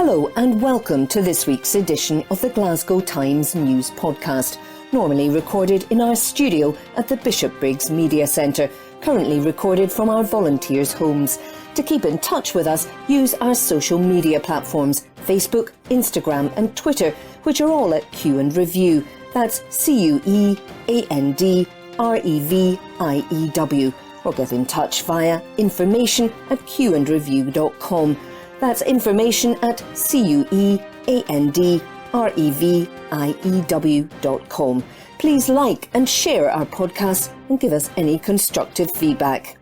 Hello and welcome to this week's edition of the Glasgow Times News Podcast, normally recorded in our studio at the Bishopbriggs Media Centre, currently recorded from our volunteers' homes. To keep in touch with us, use our social media platforms, Facebook, Instagram and Twitter, which are all at Q and Review. That's CUEANDREVIEW. Or get in touch via information@qandreview.com. That's information@CUEANDREVIEW.com. Please like and share our podcast and give us any constructive feedback.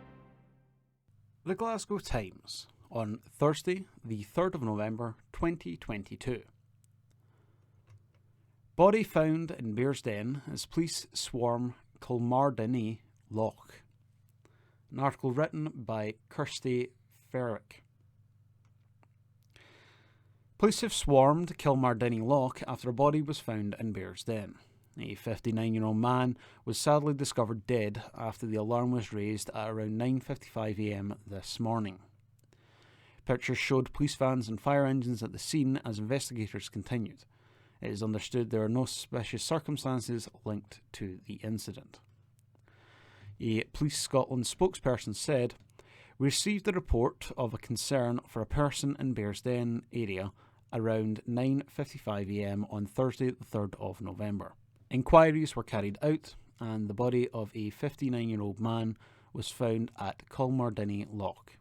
The Glasgow Times on Thursday, the 3rd of November 2022. Body found in BEARSDEN as police swarm KILMARDINNY LOCH. An article written by Kirsty Ferrick. Police have swarmed Kilmardinny Loch after a body was found in BEARSDEN. A 59-year-old man was sadly discovered dead after the alarm was raised at around 9:55am this morning. Pictures showed police vans and fire engines at the scene as investigators continued. It is understood there are no suspicious circumstances linked to the incident. A Police Scotland spokesperson said, "We received a report of a concern for a person in BEARSDEN area around 9:55am on Thursday the 3rd of November. Inquiries were carried out and the body of a 59-year-old man was found at Kilmardinny Loch.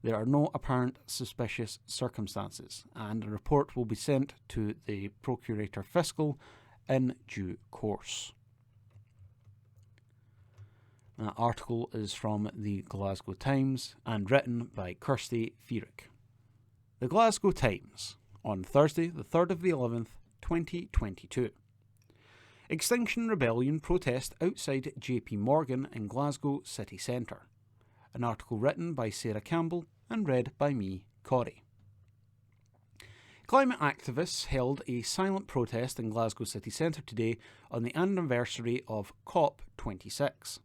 There are no apparent suspicious circumstances and a report will be sent to the Procurator Fiscal in due course." That article is from the Glasgow Times and written by Kirsty Ferrick. The Glasgow Times on Thursday, the 3rd of the 11th, 2022. Extinction Rebellion protest outside JP Morgan in Glasgow city centre. An article written by Sarah Campbell and read by me, Corey. Climate activists held a silent protest in Glasgow city centre today on the anniversary of COP26.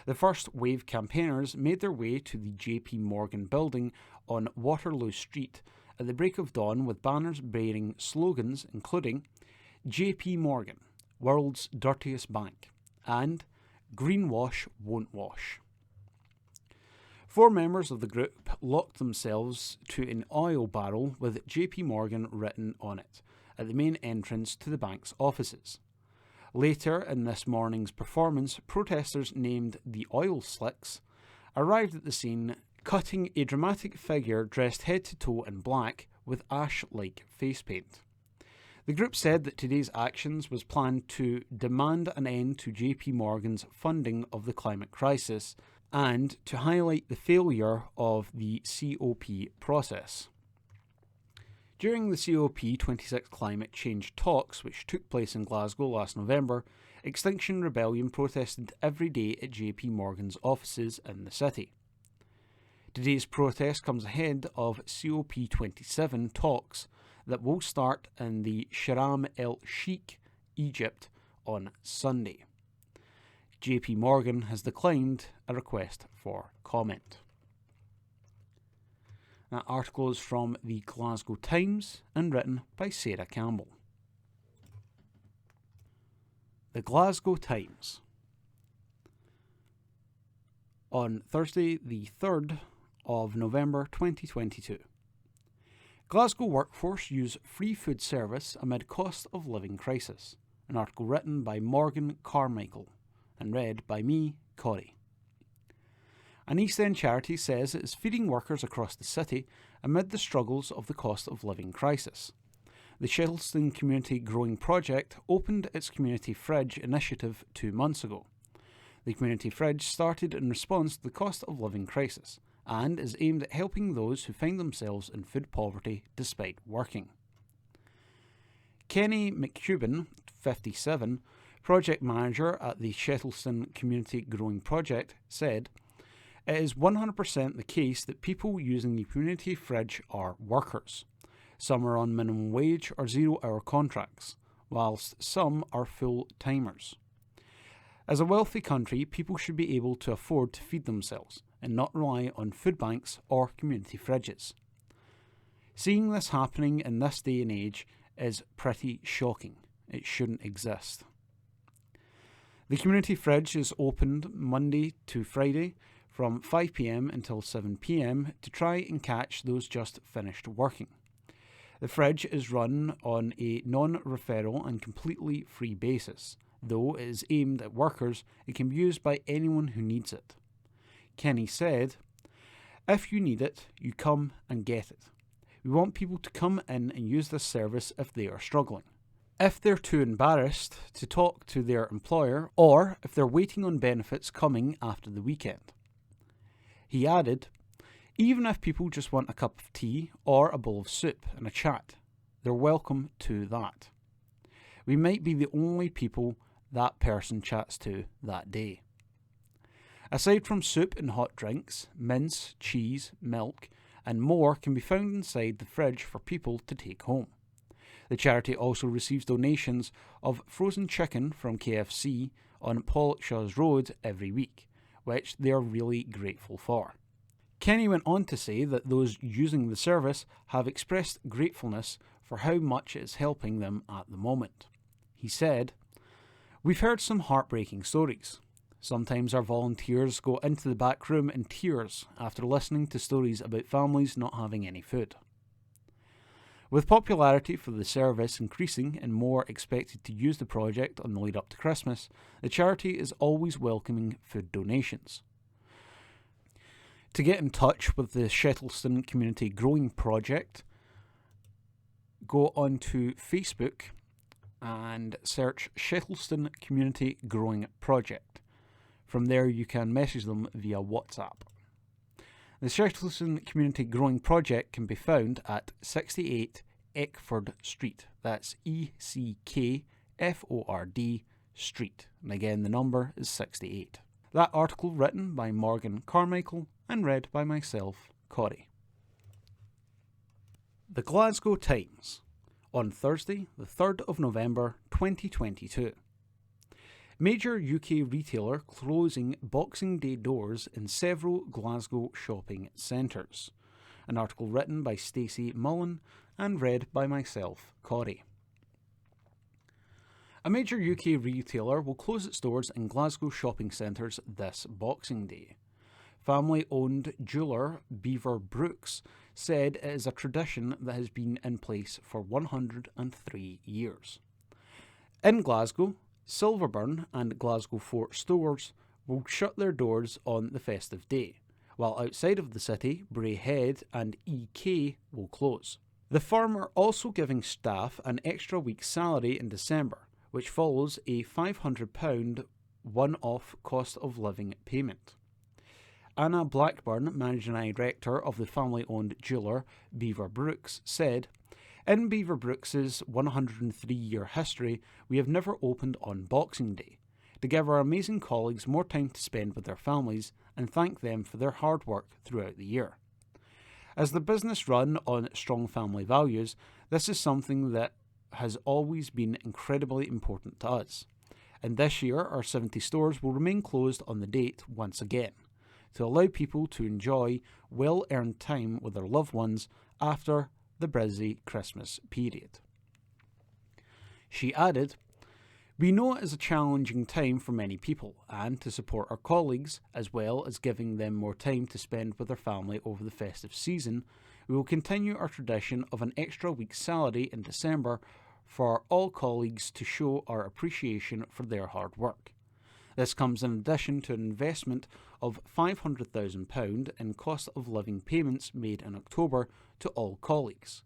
The first wave campaigners made their way to the JP Morgan building on Waterloo Street at the break of dawn with banners bearing slogans including JP Morgan, World's Dirtiest Bank, and Greenwash Won't Wash. 4 members of the group locked themselves to an oil barrel with JP Morgan written on it at the main entrance to the bank's offices. Later in this morning's performance, protesters named the Oil Slicks arrived at the scene, cutting a dramatic figure dressed head to toe in black with ash-like face paint. The group said that today's actions was planned to demand an end to JP Morgan's funding of the climate crisis and to highlight the failure of the COP process. During the COP26 climate change talks, which took place in Glasgow last November, Extinction Rebellion protested every day at JP Morgan's offices in the city. Today's protest comes ahead of COP27 talks that will start in the Sharm el-Sheikh, Egypt, on Sunday. JP Morgan has declined a request for comment. That article is from the Glasgow Times and written by Sarah Campbell. The Glasgow Times on Thursday the 3rd of November 2022. Glasgow workforce use free food service amid cost of living crisis. An article written by Morgan Carmichael and read by me, Corey. An East End charity says it is feeding workers across the city amid the struggles of the cost of living crisis. The Shettleston Community Growing Project opened its community fridge initiative 2 months ago. The community fridge started in response to the cost of living crisis and is aimed at helping those who find themselves in food poverty despite working. Kenny McCubbin, 57, project manager at the Shettleston Community Growing Project, said, "It is 100% the case that people using the community fridge are workers. Some are on minimum wage or 0-hour contracts, whilst some are full-timers. As a wealthy country, people should be able to afford to feed themselves and not rely on food banks or community fridges." Seeing this happening in this day and age is pretty shocking. It shouldn't exist. The community fridge is opened Monday to Friday from 5 p.m. until 7 p.m. to try and catch those just finished working. The fridge is run on a non-referral and completely free basis. Though it is aimed at workers, it can be used by anyone who needs it. Kenny said, "If you need it, you come and get it. We want people to come in and use this service if they are struggling. If they're too embarrassed to talk to their employer, or if they're waiting on benefits coming after the weekend." He added, "Even if people just want a cup of tea or a bowl of soup and a chat, they're welcome to that. We might be the only people that person chats to that day." Aside from soup and hot drinks, mince, cheese, milk, and more can be found inside the fridge for people to take home. The charity also receives donations of frozen chicken from KFC on Pollokshaws Road every week, which they are really grateful for. Kenny went on to say that those using the service have expressed gratefulness for how much it is helping them at the moment. He said, "We've heard some heartbreaking stories. Sometimes our volunteers go into the back room in tears after listening to stories about families not having any food." With popularity for the service increasing and more expected to use the project on the lead up to Christmas, the charity is always welcoming food donations. To get in touch with the Shettleston Community Growing Project, go onto Facebook and search Shettleston Community Growing Project. From there you can message them via WhatsApp. The Shettleston Community Growing Project can be found at 68 Eckford Street. That's ECKFORD Street. And again, the number is 68. That article written by Morgan Carmichael and read by myself, Corey. The Glasgow Times, on Thursday, the 3rd of November 2022. Major UK retailer closing Boxing Day doors in several Glasgow shopping centres. An article written by Stacey Mullen and read by myself, Corey. A major UK retailer will close its doors in Glasgow shopping centres this Boxing Day. Family-owned jeweller Beaver Brooks said it is a tradition that has been in place for 103 years. In Glasgow, Silverburn and Glasgow Fort stores will shut their doors on the festive day, while outside of the city, Braehead and EK will close. The firm are also giving staff an extra week's salary in December, which follows a £500 one-off cost of living payment. Anna Blackburn, managing director of the family-owned jeweller Beaver Brooks, said, "In Beaver Brooks's 103-year history, we have never opened on Boxing Day, to give our amazing colleagues more time to spend with their families and thank them for their hard work throughout the year. As the business run on strong family values, this is something that has always been incredibly important to us. And this year, our 70 stores will remain closed on the date once again, to allow people to enjoy well-earned time with their loved ones after the busy Christmas period." She added, "We know it is a challenging time for many people, and to support our colleagues, as well as giving them more time to spend with their family over the festive season, we will continue our tradition of an extra week's salary in December for all colleagues to show our appreciation for their hard work. This comes in addition to an investment of £500,000 in cost of living payments made in October to all colleagues,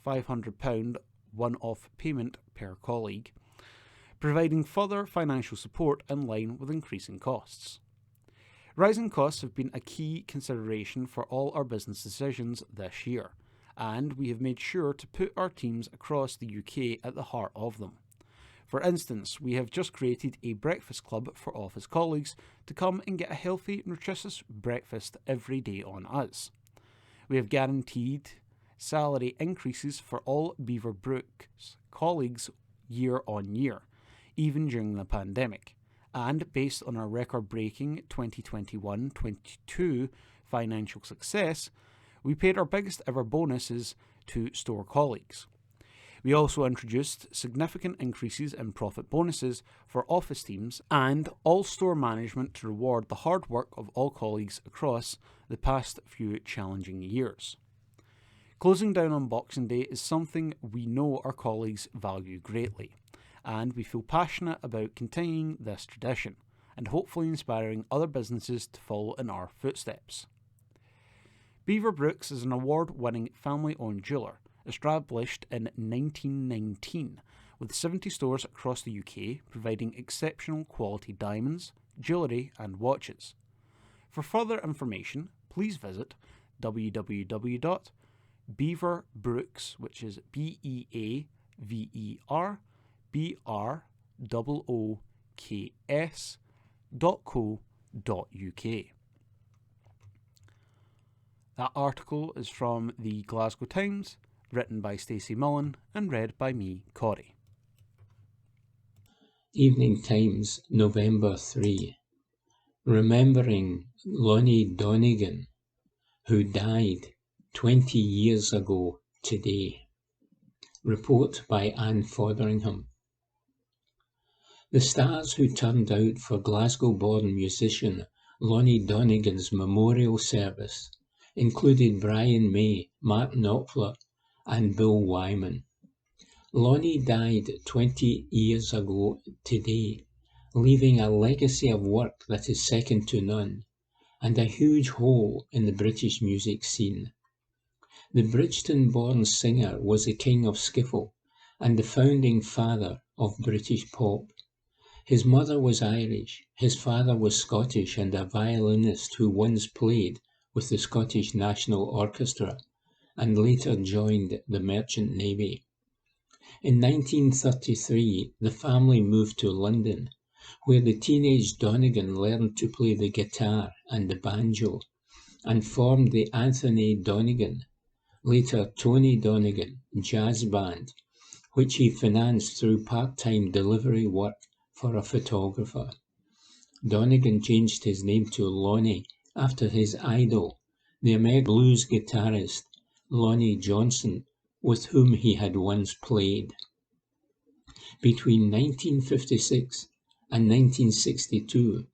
£500 one-off payment per colleague, providing further financial support in line with increasing costs. Rising costs have been a key consideration for all our business decisions this year, and we have made sure to put our teams across the UK at the heart of them. For instance, we have just created a breakfast club for office colleagues to come and get a healthy, nutritious breakfast every day on us. We have guaranteed salary increases for all Beaver Brooks colleagues year on year, even during the pandemic. And based on our record-breaking 2021-22 financial success, we paid our biggest ever bonuses to store colleagues. We also introduced significant increases in profit bonuses for office teams and all store management to reward the hard work of all colleagues across the past few challenging years. Closing down on Boxing Day is something we know our colleagues value greatly, and we feel passionate about continuing this tradition and hopefully inspiring other businesses to follow in our footsteps. Beaverbrookes is an award-winning family-owned jeweller established in 1919 with 70 stores across the UK providing exceptional quality diamonds, jewellery and watches. For further information, please visit www.beaverbrooks, which is beaverbrookes.co.uk. That article is from the Glasgow Times, written by Stacey Mullen and read by me, Corey. Evening Times, November 3. Remembering Lonnie Donegan, who died 20 years ago today. Report by Anne Fotheringham. The stars who turned out for Glasgow-born musician Lonnie Donegan's memorial service included Brian May, Mark Knopfler and Bill Wyman. Lonnie died 20 years ago today, leaving a legacy of work that is second to none, and a huge hole in the British music scene. The Bridgeton-born singer was the king of skiffle and the founding father of British pop. His mother was Irish, his father was Scottish and a violinist who once played with the Scottish National Orchestra and later joined the Merchant Navy. In 1933, the family moved to London, where the teenage Donegan learned to play the guitar and the banjo, and formed the Anthony Donegan, later Tony Donegan, jazz band, which he financed through part-time delivery work for a photographer. Donegan changed his name to Lonnie after his idol, the American blues guitarist Lonnie Johnson, with whom he had once played. Between 1956 and 1962,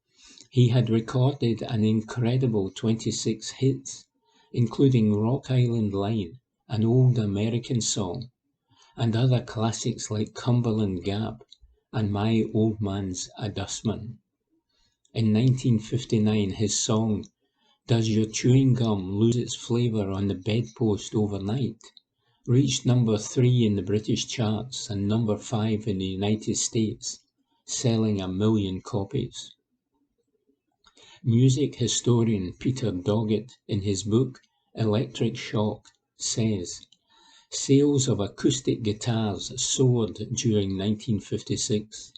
he had recorded an incredible 26 hits, including Rock Island Line, an old American song, and other classics like Cumberland Gap and My Old Man's a Dustman. In 1959, his song Does Your Chewing Gum Lose Its Flavour on the Bedpost Overnight reached number 3 in the British charts and number 5 in the United States, selling 1 million copies. Music historian Peter Doggett, in his book Electric Shock, says, sales of acoustic guitars soared during 1956.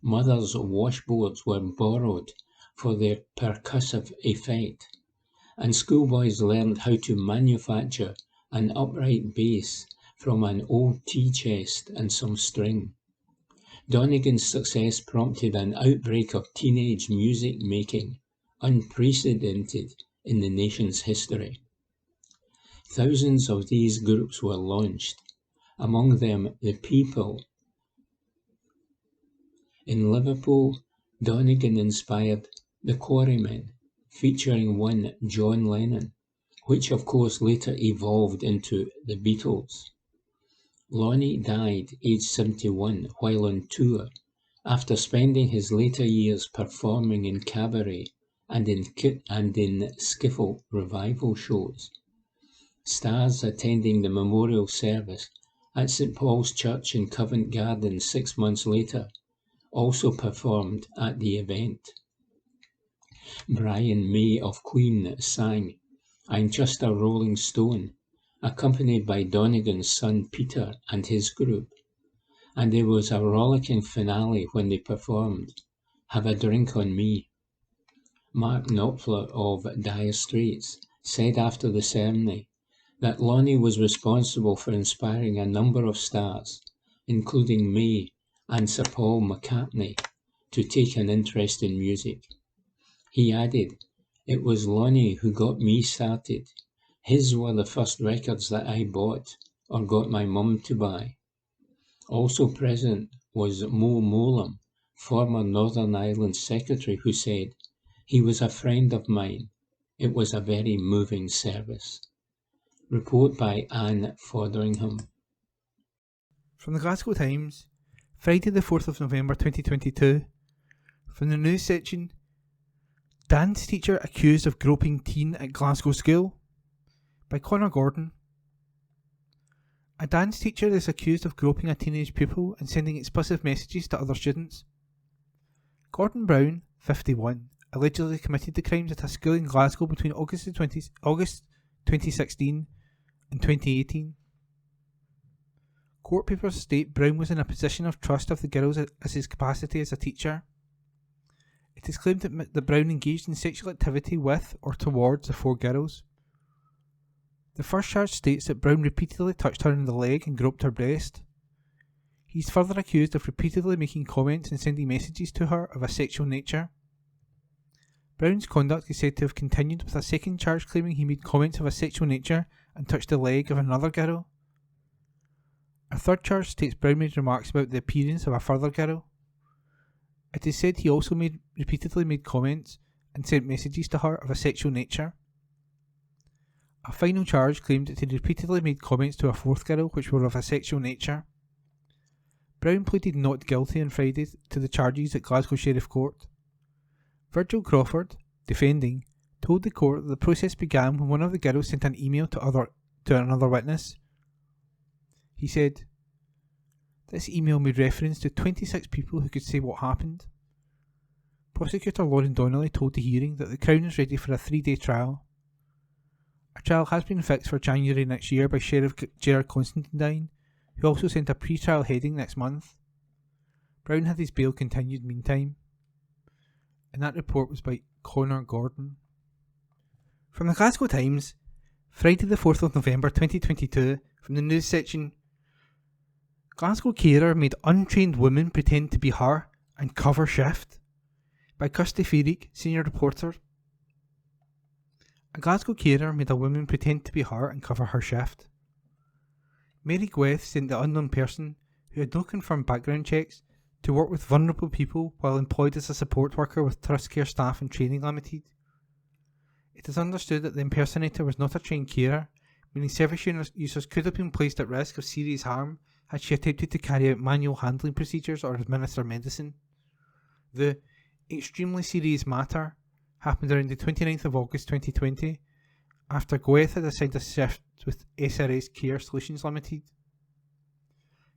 Mothers' washboards were borrowed for their percussive effect, and schoolboys learned how to manufacture an upright bass from an old tea chest and some string. Donegan's success prompted an outbreak of teenage music making, unprecedented in the nation's history. Thousands of these groups were launched, among them The People. In Liverpool, Donegan inspired The Quarrymen, featuring one John Lennon, which of course later evolved into The Beatles. Lonnie died aged 71 while on tour, after spending his later years performing in cabaret and in skiffle revival shows. Stars attending the memorial service at St Paul's Church in Covent Garden 6 months later also performed at the event. Brian May of Queen sang I'm Just a Rolling Stone, accompanied by Donegan's son Peter and his group, and there was a rollicking finale when they performed Have a Drink on Me. Mark Knopfler of Dire Straits said after the ceremony that Lonnie was responsible for inspiring a number of stars, including May and Sir Paul McCartney, to take an interest in music. He added, It was Lonnie who got me started. His were the first records that I bought, or got my mum to buy. Also present was Mo Molam, former Northern Ireland Secretary, who said, "He was a friend of mine. It was a very moving service." Report by Anne Fotheringham. From the Glasgow Times, Friday the 4th of November 2022. From the news section, dance teacher accused of groping teen at Glasgow school, by Connor Gordon. A dance teacher is accused of groping a teenage pupil and sending explicit messages to other students. Gordon Brown, 51, allegedly committed the crimes at a school in Glasgow between August 2016 and 2018. Court papers state Brown was in a position of trust of the girls as his capacity as a teacher. It is claimed that Brown engaged in sexual activity with or towards the 4 girls. The first charge states that Brown repeatedly touched her in the leg and groped her breast. He is further accused of repeatedly making comments and sending messages to her of a sexual nature. Brown's conduct is said to have continued, with a second charge claiming he made comments of a sexual nature and touched the leg of another girl. A third charge states Brown made remarks about the appearance of a further girl. It is said he also repeatedly made comments and sent messages to her of a sexual nature. A final charge claimed that he repeatedly made comments to a 4th girl which were of a sexual nature. Brown pleaded not guilty on Friday to the charges at Glasgow Sheriff Court. Virgil Crawford, defending, told the court that the process began when one of the girls sent an email to another witness. He said, "This email made reference to 26 people who could say what happened." Prosecutor Lauren Donnelly told the hearing that the Crown is ready for a 3-day trial. A trial has been fixed for January next year by Sheriff Gerard Constantine, who also sent a pre-trial heading next month. Brown had his bail continued meantime. And that report was by Connor Gordon. From the Glasgow Times, Friday the 4th of November 2022, from the news section, Glasgow carer made untrained women pretend to be her and cover shift, by Kirsty Feerick, senior reporter. A Glasgow carer made a woman pretend to be her and cover her shift. Mary Gweth sent the unknown person, who had no confirmed background checks, to work with vulnerable people while employed as a support worker with Trustcare Staff and Training Limited. It is understood that the impersonator was not a trained carer, meaning service users could have been placed at risk of serious harm had she attempted to carry out manual handling procedures or administer medicine. The extremely serious matter happened around the 29th of August 2020, after Gweth had assigned a shift with SRS Care Solutions Limited.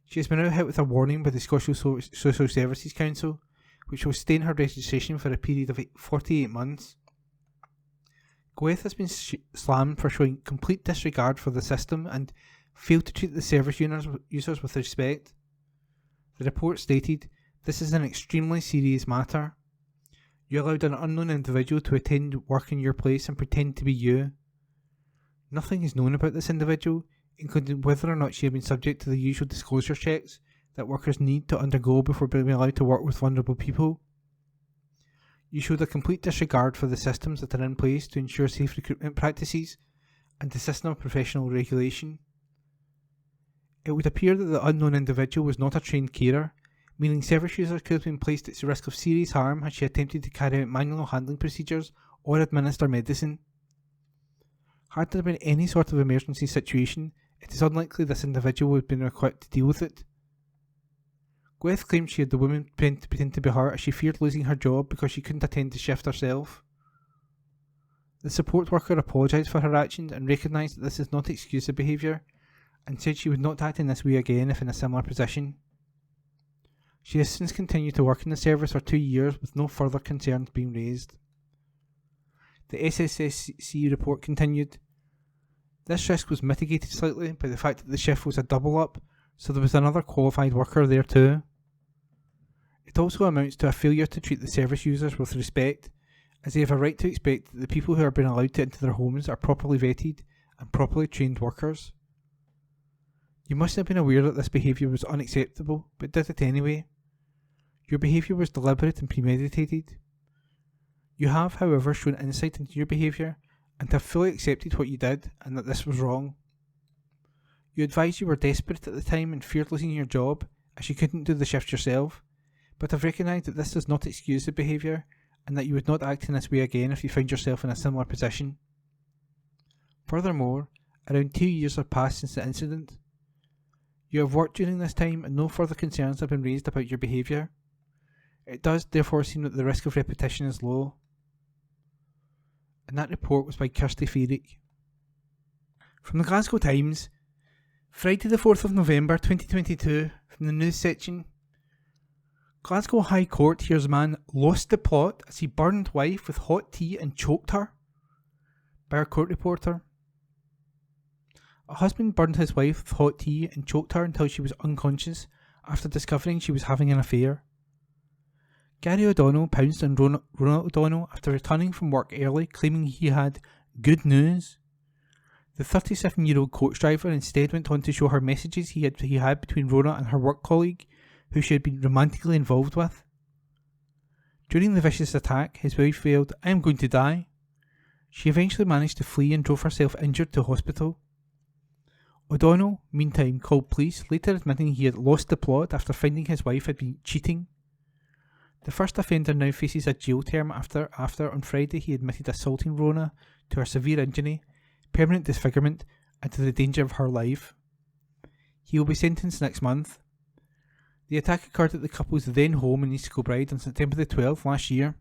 She has been out hit with a warning by the Scottish Social Services Council, which will stain her registration for a period of 48 months. Gweth has been slammed for showing complete disregard for the system and failed to treat the service users with respect. The report stated, "This is an extremely serious matter. You allowed an unknown individual to attend work in your place and pretend to be you. Nothing is known about this individual, including whether or not she had been subject to the usual disclosure checks that workers need to undergo before being allowed to work with vulnerable people. You showed a complete disregard for the systems that are in place to ensure safe recruitment practices and the system of professional regulation. It would appear that the unknown individual was not a trained carer, meaning service users could have been placed at risk of serious harm had she attempted to carry out manual handling procedures or administer medicine. Had there been any sort of emergency situation, it is unlikely this individual would have been equipped to deal with it." Gweth claimed she had the woman pretend to be her as she feared losing her job because she couldn't attend the shift herself. The support worker apologised for her actions and recognised that this is not exclusive behaviour, and said she would not act in this way again if in a similar position. She has since continued to work in the service for 2 years with no further concerns being raised. The SSSC report continued, "This risk was mitigated slightly by the fact that the shift was a double up, so there was another qualified worker there too. It also amounts to a failure to treat the service users with respect, as they have a right to expect that the people who are being allowed to enter their homes are properly vetted and properly trained workers. You must have been aware that this behaviour was unacceptable, but did it anyway. Your behaviour was deliberate and premeditated. You have, however, shown insight into your behaviour and have fully accepted what you did and that this was wrong. You advised you were desperate at the time and feared losing your job as you couldn't do the shift yourself, but have recognised that this does not excuse the behaviour and that you would not act in this way again if you found yourself in a similar position. Furthermore, around 2 years have passed since the incident. You have worked during this time and no further concerns have been raised about your behaviour. It does therefore seem that the risk of repetition is low. And that report was by Kirsty Feerick. From the Glasgow Times, Friday the 4th of November 2022, from the news section. Glasgow High Court hears man lost the plot as he burned wife with hot tea and choked her. By our court reporter. A husband burned his wife with hot tea and choked her until she was unconscious after discovering she was having an affair. Gary O'Donnell pounced on Rona O'Donnell after returning from work early, claiming he had good news. The 37-year-old coach driver instead went on to show her messages he had between Rona and her work colleague, who she had been romantically involved with. During the vicious attack, his wife wailed, "I am going to die." She eventually managed to flee and drove herself injured to hospital. O'Donnell, meantime, called police, later admitting he had lost the plot after finding his wife had been cheating. The first offender now faces a jail term after on Friday he admitted assaulting Rona to her severe injury, permanent disfigurement, and to the danger of her life. He will be sentenced next month. The attack occurred at the couple's then home in East Kilbride on September the 12th last year.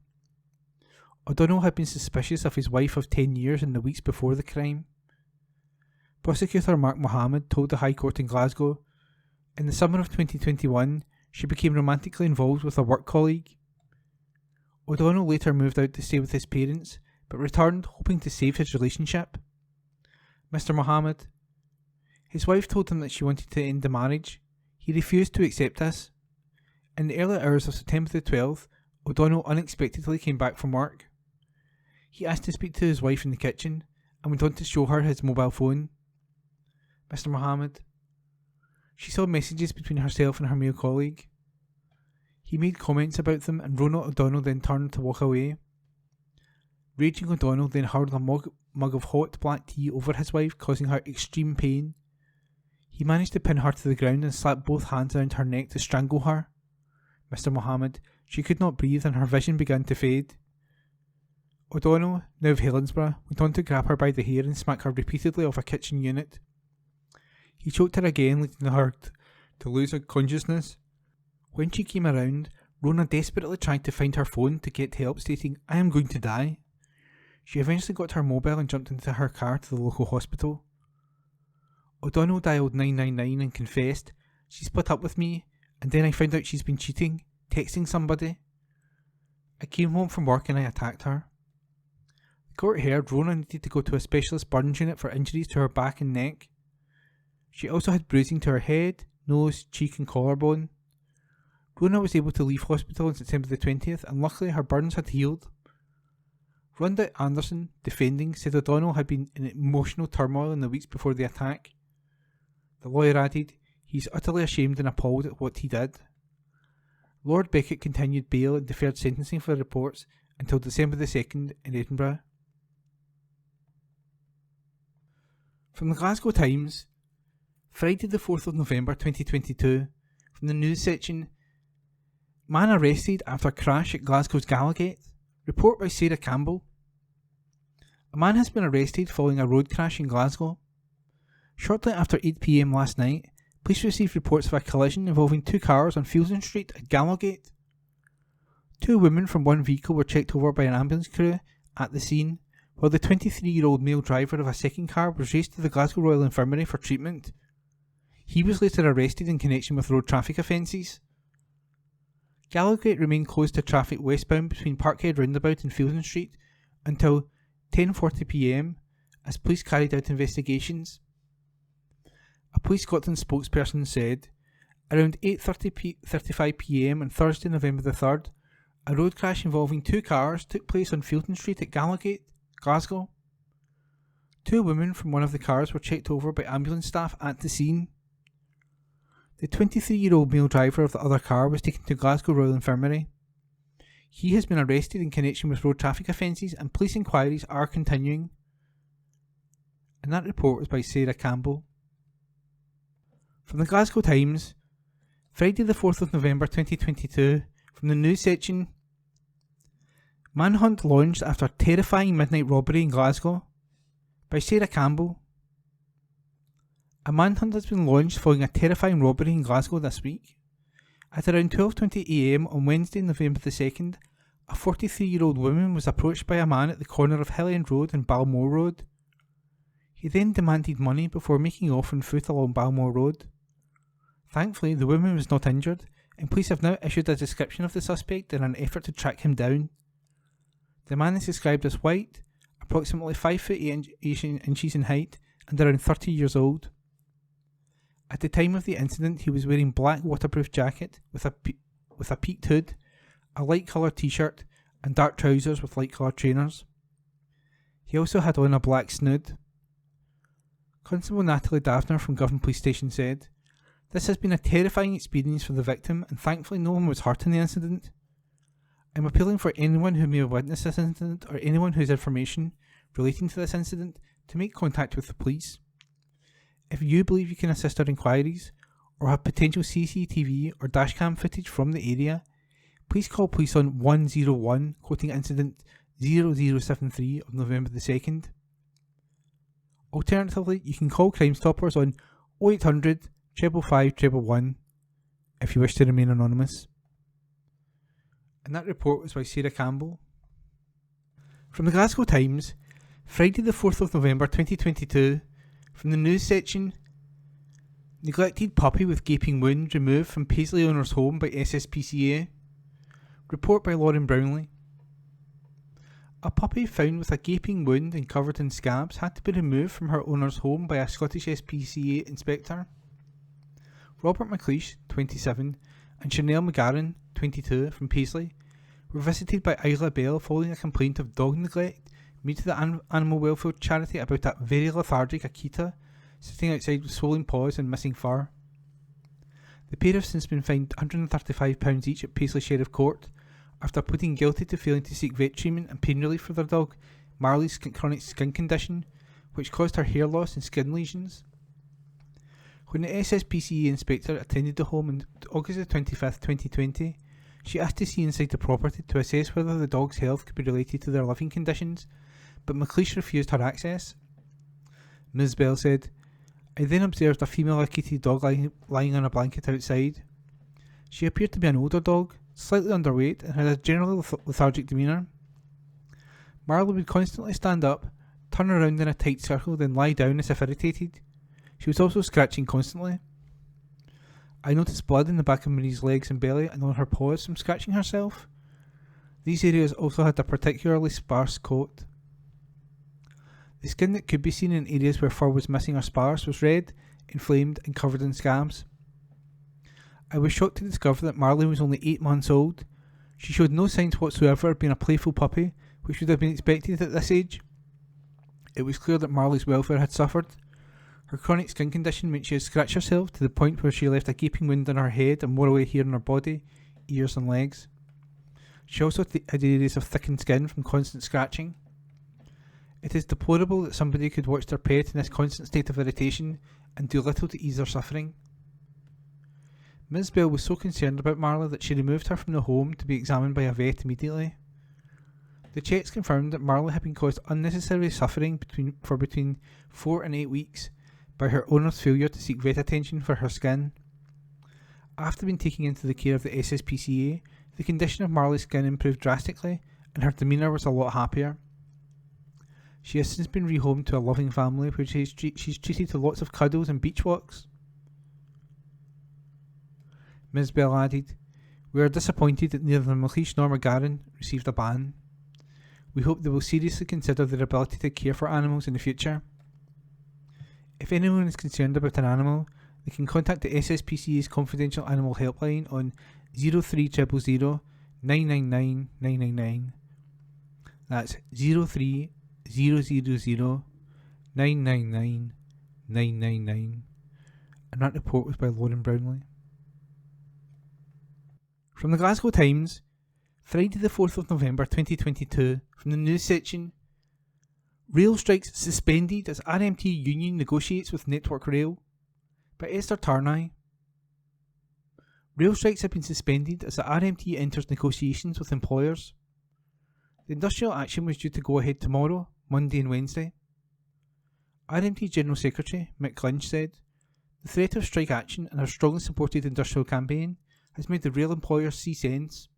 O'Donnell had been suspicious of his wife of 10 years in the weeks before the crime. Prosecutor Mark Mohammed told the High Court in Glasgow, in the summer of 2021, she became romantically involved with a work colleague. O'Donnell later moved out to stay with his parents, but returned hoping to save his relationship. Mr. Mohammed. His wife told him that she wanted to end the marriage. He refused to accept this. In the early hours of September the 12th, O'Donnell unexpectedly came back from work. He asked to speak to his wife in the kitchen and went on to show her his mobile phone. Mr. Mohammed. She saw messages between herself and her male colleague. He made comments about them and Rona O'Donnell then turned to walk away. Raging O'Donnell then hurled a mug of hot black tea over his wife, causing her extreme pain. He managed to pin her to the ground and slapped both hands around her neck to strangle her. Mr. Mohammed. She could not breathe and her vision began to fade. O'Donnell, now of Helensburgh, went on to grab her by the hair and smack her repeatedly off a kitchen unit. He choked her again, leading her to lose her consciousness. When she came around, Rona desperately tried to find her phone to get help, stating, "I am going to die." She eventually got her mobile and jumped into her car to the local hospital. O'Donnell dialed 999 and confessed, "She split up with me, and then I found out she's been cheating, texting somebody. I came home from work and I attacked her." The court heard Rona needed to go to a specialist burns unit for injuries to her back and neck. She also had bruising to her head, nose, cheek and collarbone. Rona was able to leave hospital on September the 20th and luckily her burns had healed. Rhonda Anderson, defending, said O'Donnell had been in emotional turmoil in the weeks before the attack. The lawyer added, "He's utterly ashamed and appalled at what he did." Lord Beckett continued bail and deferred sentencing for the reports until December the 2nd in Edinburgh. From the Glasgow Times, Friday the 4th of November 2022, from the news section, man arrested after crash at Glasgow's Gallowgate. Report by Sarah Campbell. A man has been arrested following a road crash in Glasgow. Shortly after 8 p.m. last night, police received reports of a collision involving two cars on Fieldston Street at Gallowgate. Two women from one vehicle were checked over by an ambulance crew at the scene, while the 23-year-old male driver of a second car was raced to the Glasgow Royal Infirmary for treatment. He was later arrested in connection with road traffic offences. Gallowgate remained closed to traffic westbound between Parkhead Roundabout and Fieldston Street until 10:40 p.m. as police carried out investigations. A Police Scotland spokesperson said, around 8:35 p.m. on Thursday, November the 3rd, a road crash involving two cars took place on Fieldston Street at Gallowgate, Glasgow. Two women from one of the cars were checked over by ambulance staff at the scene. The 23-year-old male driver of the other car was taken to Glasgow Royal Infirmary. He has been arrested in connection with road traffic offences and police inquiries are continuing. And that report was by Sarah Campbell. From the Glasgow Times, Friday the 4th of November 2022, from the news section, manhunt launched after terrifying midnight robbery in Glasgow, by Sarah Campbell. A manhunt has been launched following a terrifying robbery in Glasgow this week. At around 12:20am on Wednesday, November the 2nd, a 43-year-old woman was approached by a man at the corner of Hill End Road and Balmore Road. He then demanded money before making off on foot along Balmore Road. Thankfully, the woman was not injured, and police have now issued a description of the suspect in an effort to track him down. The man is described as white, approximately 5 foot 8 inches in height, and around 30 years old. At the time of the incident, he was wearing black waterproof jacket with a peaked hood, a light coloured t-shirt, and dark trousers with light coloured trainers. He also had on a black snood. Constable Natalie Daffner from Govan Police Station said, "This has been a terrifying experience for the victim, and thankfully no one was hurt in the incident. I'm appealing for anyone who may have witnessed this incident or anyone who has information relating to this incident to make contact with the police. If you believe you can assist our inquiries or have potential CCTV or dashcam footage from the area, please call police on 101, quoting incident 0073 of November the 2nd. Alternatively, you can call Crime Stoppers on 0800 555 111 if you wish to remain anonymous." And that report was by Sarah Campbell. From the Glasgow Times, Friday the 4th of November 2022, from the news section, neglected puppy with gaping wound removed from Paisley owner's home by SSPCA. Report by Lauren Brownlee. A puppy found with a gaping wound and covered in scabs had to be removed from her owner's home by a Scottish SPCA inspector. Robert McLeish, 27, and Chanel McGarren, 22, from Paisley, were visited by Isla Bell following a complaint of dog neglect made to the animal welfare charity about a very lethargic Akita sitting outside with swollen paws and missing fur. The pair have since been fined £135 each at Paisley Sheriff Court after pleading guilty to failing to seek vet treatment and pain relief for their dog Marley's chronic skin condition, which caused her hair loss and skin lesions. When the SSPCA inspector attended the home on August 25th, 2020, she asked to see inside the property to assess whether the dog's health could be related to their living conditions, but McLeish refused her access. Ms. Bell said, "I then observed a female Akita dog lying on a blanket outside. She appeared to be an older dog, slightly underweight, and had a generally lethargic demeanour. Marley would constantly stand up, turn around in a tight circle, then lie down as if irritated. She was also scratching constantly. I noticed blood in the back of Marie's legs and belly and on her paws from scratching herself. These areas also had a particularly sparse coat. The skin that could be seen in areas where fur was missing or sparse was red, inflamed and covered in scabs. I was shocked to discover that Marley was only 8 months old. She showed no signs whatsoever of being a playful puppy, which would have been expected at this age. It was clear that Marley's welfare had suffered. Her chronic skin condition meant she had scratched herself to the point where she left a gaping wound on her head and more away here on her body, ears and legs. She also had areas of thickened skin from constant scratching. It is deplorable that somebody could watch their pet in this constant state of irritation and do little to ease their suffering." Ms. Bell was so concerned about Marley that she removed her from the home to be examined by a vet immediately. The checks confirmed that Marley had been caused unnecessary suffering for between 4 and 8 weeks by her owner's failure to seek vet attention for her skin. After being taken into the care of the SSPCA, the condition of Marley's skin improved drastically and her demeanour was a lot happier. She has since been rehomed to a loving family where she's treated to lots of cuddles and beach walks. Ms. Bell added, "We are disappointed that neither McLeish nor McGarren received a ban. We hope they will seriously consider their ability to care for animals in the future. If anyone is concerned about an animal, they can contact the SSPCA's confidential animal helpline on 03000 999 999. That's 03000 999 999. And that report was by Lauren Brownlee. From the Glasgow Times, Friday the 4th of November 2022, from the news section, Rail strikes suspended as RMT union negotiates with Network Rail, by Esther Tarnay. Rail strikes have been suspended as the RMT enters negotiations with employers. The industrial action was due to go ahead tomorrow, Monday and Wednesday. RMT General Secretary Mick Lynch said, "The threat of strike action and our strongly supported industrial campaign has made the rail employers see sense.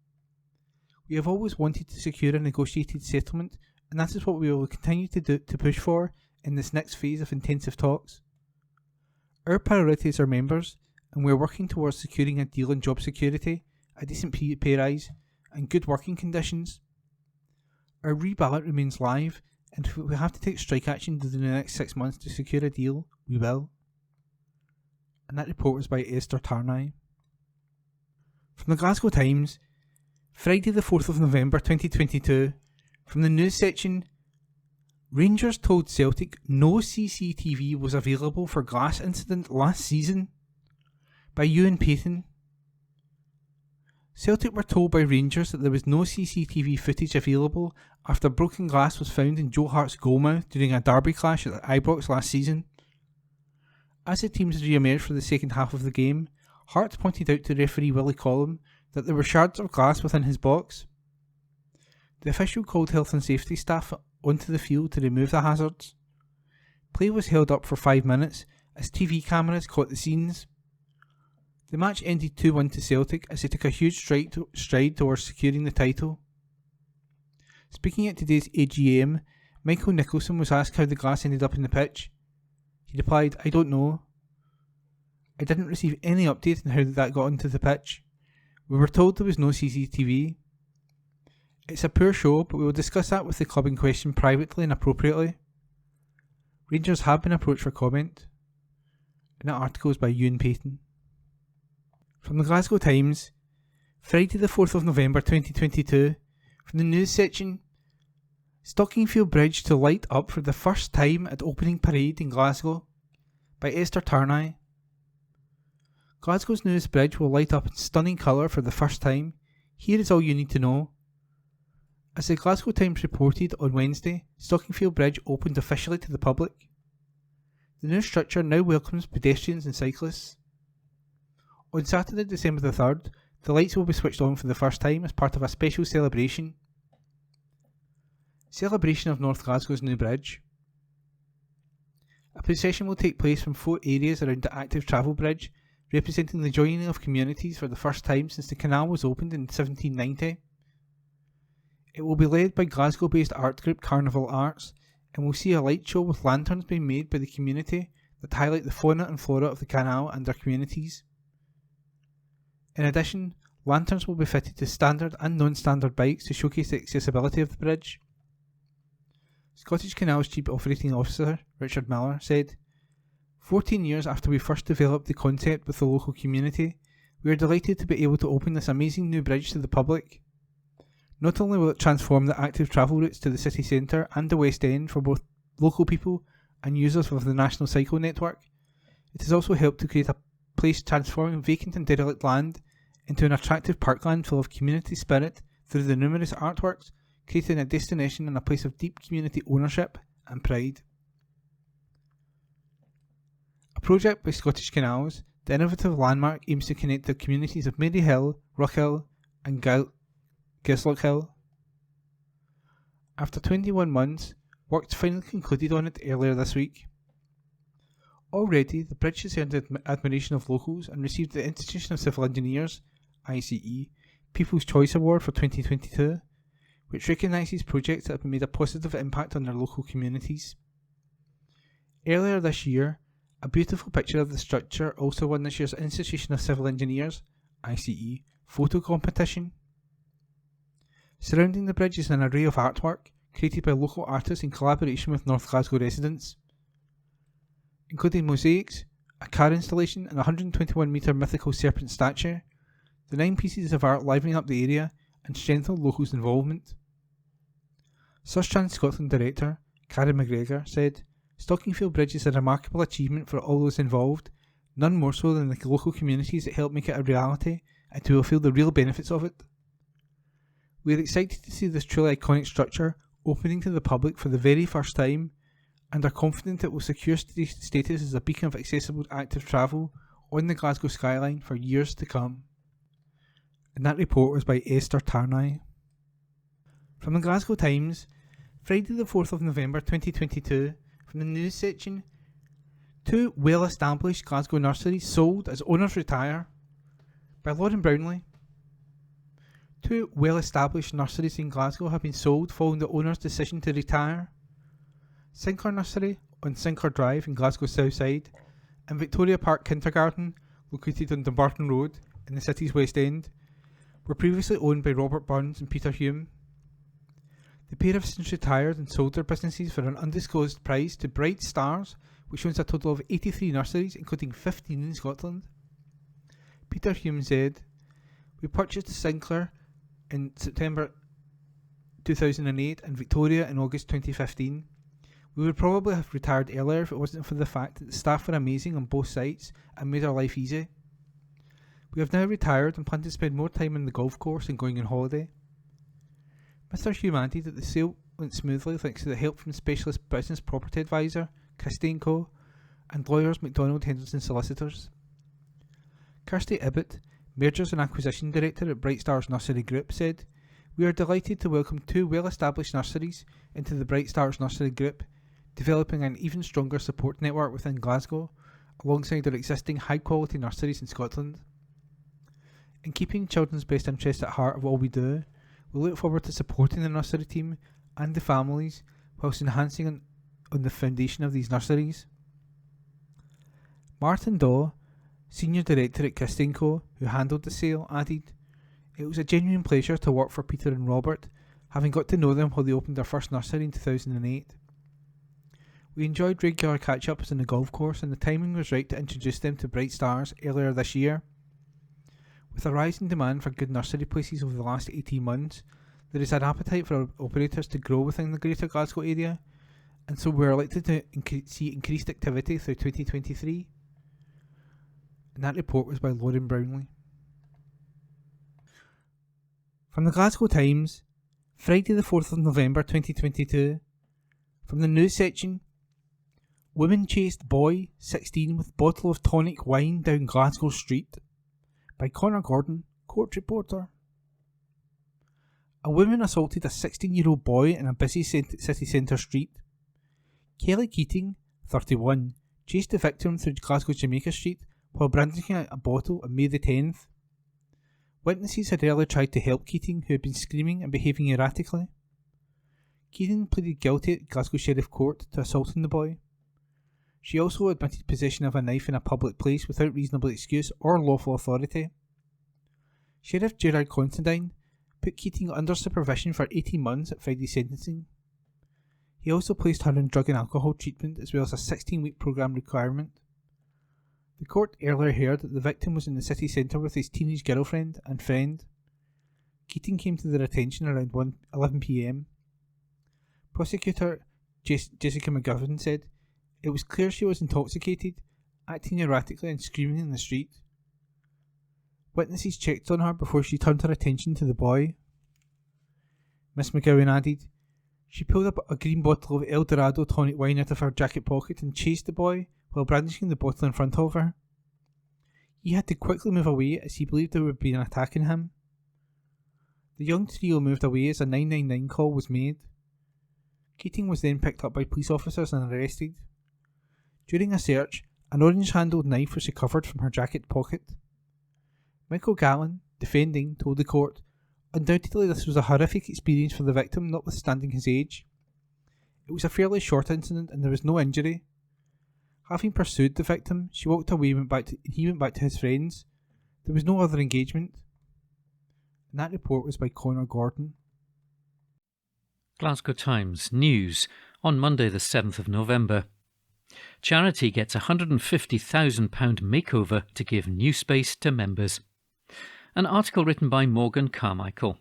We have always wanted to secure a negotiated settlement, and that is what we will continue to push for in this next phase of intensive talks. Our priority is our members, and we are working towards securing a deal on job security, a decent pay rise, and good working conditions. Our reballot remains live, and if we have to take strike action within the next 6 months to secure a deal, we will." And that report was by Esther Tarnay. From the Glasgow Times, Friday the 4th of November 2022, from the news section, Rangers told Celtic no CCTV was available for glass incident last season, by Ewan Payton. Celtic were told by Rangers that there was no CCTV footage available after broken glass was found in Joe Hart's goalmouth during a derby clash at Ibrox last season. As the teams re-emerged for the second half of the game, Hart pointed out to referee Willie Collum that there were shards of glass within his box. The official called health and safety staff onto the field to remove the hazards. Play was held up for 5 minutes as TV cameras caught the scenes. The match ended 2-1 to Celtic as they took a huge stride towards securing the title. Speaking at today's AGM, Michael Nicholson was asked how the glass ended up in the pitch. He replied, "I don't know. I didn't receive any update on how that got onto the pitch. We were told there was no CCTV. It's a poor show, but we will discuss that with the club in question privately and appropriately." Rangers have been approached for comment. And that article is by Ewan Payton. From the Glasgow Times, Friday the 4th of November 2022, from the news section, Stockingfield Bridge to light up for the first time at opening parade in Glasgow, by Esther Tarnay. Glasgow's newest bridge will light up in stunning colour for the first time. Here is all you need to know. As the Glasgow Times reported on Wednesday, Stockingfield Bridge opened officially to the public. The new structure now welcomes pedestrians and cyclists. On Saturday, December the 3rd, the lights will be switched on for the first time as part of a special celebration. Celebration of North Glasgow's new bridge. A procession will take place from 4 areas around the active travel bridge, representing the joining of communities for the first time since the canal was opened in 1790. It will be led by Glasgow-based art group Carnival Arts, and will see a light show with lanterns being made by the community that highlight the fauna and flora of the canal and their communities. In addition, lanterns will be fitted to standard and non-standard bikes to showcase the accessibility of the bridge. Scottish Canal's Chief Operating Officer, Richard Miller, said, 14 years after we first developed the concept with the local community, we are delighted to be able to open this amazing new bridge to the public. Not only will it transform the active travel routes to the city centre and the West End for both local people and users of the National Cycle Network, it has also helped to create a place transforming vacant and derelict land into an attractive parkland full of community spirit through the numerous artworks, creating a destination and a place of deep community ownership and pride. A project by Scottish Canals, the innovative landmark aims to connect the communities of Maryhill, Rockhill and Gislock. After 21 months, works finally concluded on it earlier this week. Already, the bridge has earned the admiration of locals and received the Institution of Civil Engineers (ICE) People's Choice Award for 2022, which recognises projects that have made a positive impact on their local communities. Earlier this year, a beautiful picture of the structure also won this year's Institution of Civil Engineers (ICE) photo competition. Surrounding the bridge is an array of artwork created by local artists in collaboration with North Glasgow residents, including mosaics, a car installation and a 121-metre mythical serpent statue. The 9 pieces of art livening up the area and strengthen locals' involvement. Sustrans Scotland director Karen McGregor said, Stockingfield Bridge is a remarkable achievement for all those involved, none more so than the local communities that help make it a reality and who will feel the real benefits of it. We are excited to see this truly iconic structure opening to the public for the very first time, and are confident it will secure status as a beacon of accessible active travel on the Glasgow skyline for years to come. And that report was by Esther Tarnay. From the Glasgow Times, Friday the 4th of November 2022, from the news section, 2 well-established Glasgow nurseries sold as owners retire, by Lauren Brownlee. 2 well-established nurseries in Glasgow have been sold following the owner's decision to retire. Sinclair Nursery on Sinclair Drive in Glasgow Southside and Victoria Park Kindergarten, located on Dumbarton Road in the city's West End, were previously owned by Robert Burns and Peter Hume. The pair have since retired and sold their businesses for an undisclosed price to Bright Stars, which owns a total of 83 nurseries, including 15 in Scotland. Peter Hume said, "We purchased Sinclair in September 2008 and Victoria in August 2015. We would probably have retired earlier if it wasn't for the fact that the staff were amazing on both sites and made our life easy. We have now retired and plan to spend more time on the golf course and going on holiday." Mr. Hume added that the sale went smoothly thanks to the help from specialist business property advisor Christie & Co. and lawyers McDonald Henderson Solicitors. Kirsty Ibbott, Mergers and Acquisition Director at Bright Stars Nursery Group, said, "We are delighted to welcome 2 well-established nurseries into the Bright Stars Nursery Group, developing an even stronger support network within Glasgow, alongside our existing high-quality nurseries in Scotland. In keeping children's best interests at heart of all we do, we look forward to supporting the nursery team and the families whilst enhancing on the foundation of these nurseries." Martin Daw, Senior Director at Christie & Co., who handled the sale, added, "It was a genuine pleasure to work for Peter and Robert, having got to know them while they opened their first nursery in 2008. We enjoyed regular catch-ups on the golf course, and the timing was right to introduce them to Bright Stars earlier this year. With a rising demand for good nursery places over the last 18 months, there is an appetite for operators to grow within the Greater Glasgow area, and so we are likely to see increased activity through 2023. And that report was by Lauren Brownlee. From the Glasgow Times, Friday the 4th of November 2022, from the news section, "Woman chased boy 16 with bottle of tonic wine down Glasgow Street," by Connor Gordon, court reporter. A woman assaulted a 16-year-old boy in a busy city centre street. Kelly Keating, 31, chased the victim through Glasgow Jamaica Street while brandishing a bottle on May the 10th. Witnesses had earlier tried to help Keating, who had been screaming and behaving erratically. Keating pleaded guilty at Glasgow Sheriff Court to assaulting the boy. She also admitted possession of a knife in a public place without reasonable excuse or lawful authority. Sheriff Gerard Considine put Keating under supervision for 18 months at Friday's sentencing. He also placed her on drug and alcohol treatment as well as a 16-week programme requirement. The court earlier heard that the victim was in the city centre with his teenage girlfriend and friend. Keating came to their attention around 11 p.m. Prosecutor Jessica McGovern said, "It was clear she was intoxicated, acting erratically and screaming in the street. Witnesses checked on her before she turned her attention to the boy." Miss McGowan added, "She pulled up a green bottle of El Dorado tonic wine out of her jacket pocket and chased the boy while brandishing the bottle in front of her. He had to quickly move away as he believed there would be an attack on him. The young trio moved away as a 999 call was made. Keating was then picked up by police officers and arrested. During a search, an orange-handled knife was recovered from her jacket pocket. Michael Gallen, defending, told the court, "Undoubtedly this was a horrific experience for the victim, notwithstanding his age. It was a fairly short incident and there was no injury. Having pursued the victim, she walked away and he went back to his friends. There was no other engagement." And that report was by Connor Gordon. Glasgow Times News on Monday the 7th of November. Charity gets £150,000 makeover to give new space to members. An article written by Morgan Carmichael.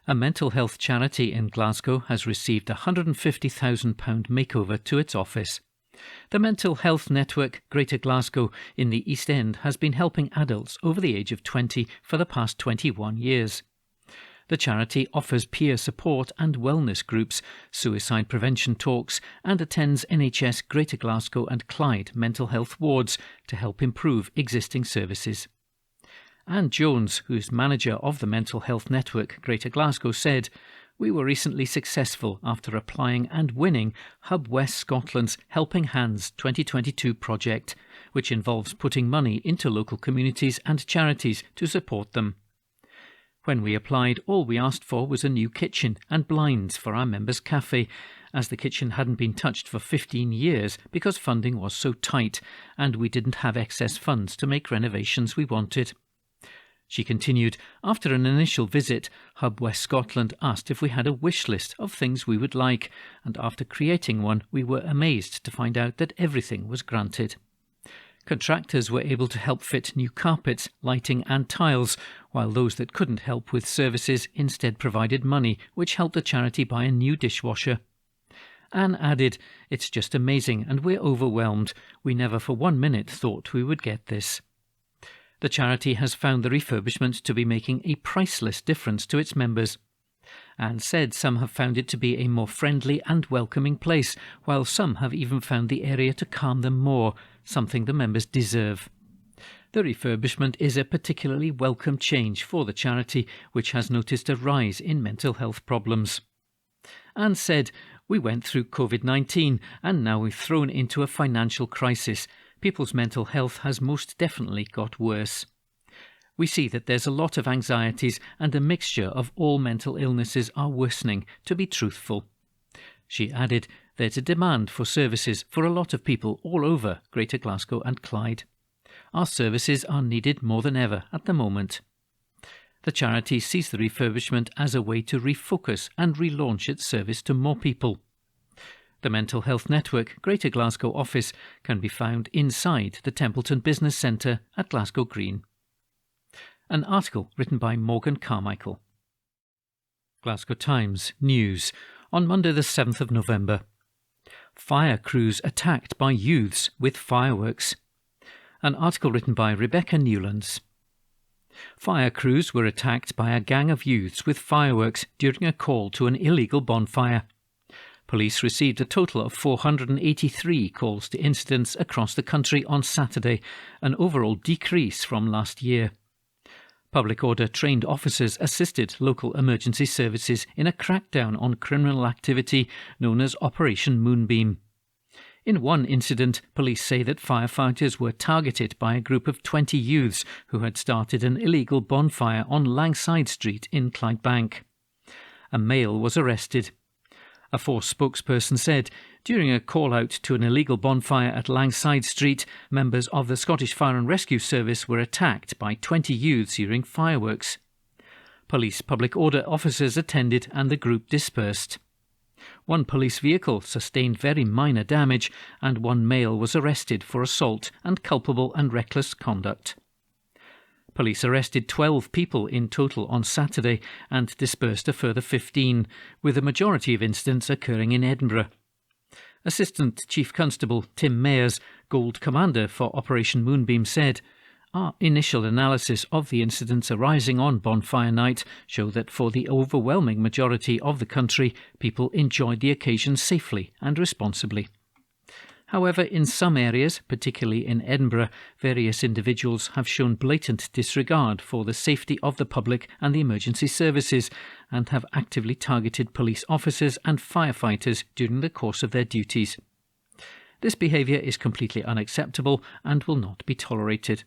A mental health charity in Glasgow has received a £150,000 makeover to its office. The Mental Health Network Greater Glasgow in the East End has been helping adults over the age of 20 for the past 21 years. The charity offers peer support and wellness groups, suicide prevention talks, and attends NHS Greater Glasgow and Clyde mental health wards to help improve existing services. Anne Jones, who's manager of the Mental Health Network Greater Glasgow, said, "We were recently successful after applying and winning Hub West Scotland's Helping Hands 2022 project, which involves putting money into local communities and charities to support them. When we applied, all we asked for was a new kitchen and blinds for our members' cafe, as the kitchen hadn't been touched for 15 years because funding was so tight and we didn't have excess funds to make renovations we wanted." She continued, "After an initial visit, Hub West Scotland asked if we had a wish list of things we would like, and after creating one, we were amazed to find out that everything was granted. Contractors were able to help fit new carpets, lighting and tiles, while those that couldn't help with services instead provided money, which helped the charity buy a new dishwasher." Anne added, "It's just amazing and we're overwhelmed. We never for 1 minute thought we would get this." The charity has found the refurbishment to be making a priceless difference to its members. Anne said some have found it to be a more friendly and welcoming place, while some have even found the area to calm them more, something the members deserve. The refurbishment is a particularly welcome change for the charity, which has noticed a rise in mental health problems. Anne said, "We went through COVID-19 and now we've thrown into a financial crisis. People's mental health has most definitely got worse. We see that there's a lot of anxieties and a mixture of all mental illnesses are worsening, to be truthful." She added, "There's a demand for services for a lot of people all over Greater Glasgow and Clyde. Our services are needed more than ever at the moment." The charity sees the refurbishment as a way to refocus and relaunch its service to more people. The Mental Health Network Greater Glasgow office can be found inside the Templeton Business Centre at Glasgow Green. An article written by Morgan Carmichael. Glasgow Times News on Monday the 7th of November. Fire crews attacked by youths with fireworks. An article written by Rebecca Newlands. Fire crews were attacked by a gang of youths with fireworks during a call to an illegal bonfire. Police received a total of 483 calls to incidents across the country on Saturday, an overall decrease from last year. Public order trained officers assisted local emergency services in a crackdown on criminal activity known as Operation Moonbeam. In one incident, police say that firefighters were targeted by a group of 20 youths who had started an illegal bonfire on Langside Street in Clydebank. A male was arrested. A Force spokesperson said, "During a call-out to an illegal bonfire at Langside Street, members of the Scottish Fire and Rescue Service were attacked by 20 youths using fireworks. Police public order officers attended and the group dispersed. One police vehicle sustained very minor damage and one male was arrested for assault and culpable and reckless conduct." Police arrested 12 people in total on Saturday and dispersed a further 15, with the majority of incidents occurring in Edinburgh. Assistant Chief Constable Tim Mayers, Gold Commander for Operation Moonbeam, said, "Our initial analysis of the incidents arising on Bonfire Night show that for the overwhelming majority of the country, people enjoyed the occasion safely and responsibly. However, in some areas, particularly in Edinburgh, various individuals have shown blatant disregard for the safety of the public and the emergency services and have actively targeted police officers and firefighters during the course of their duties. This behaviour is completely unacceptable and will not be tolerated."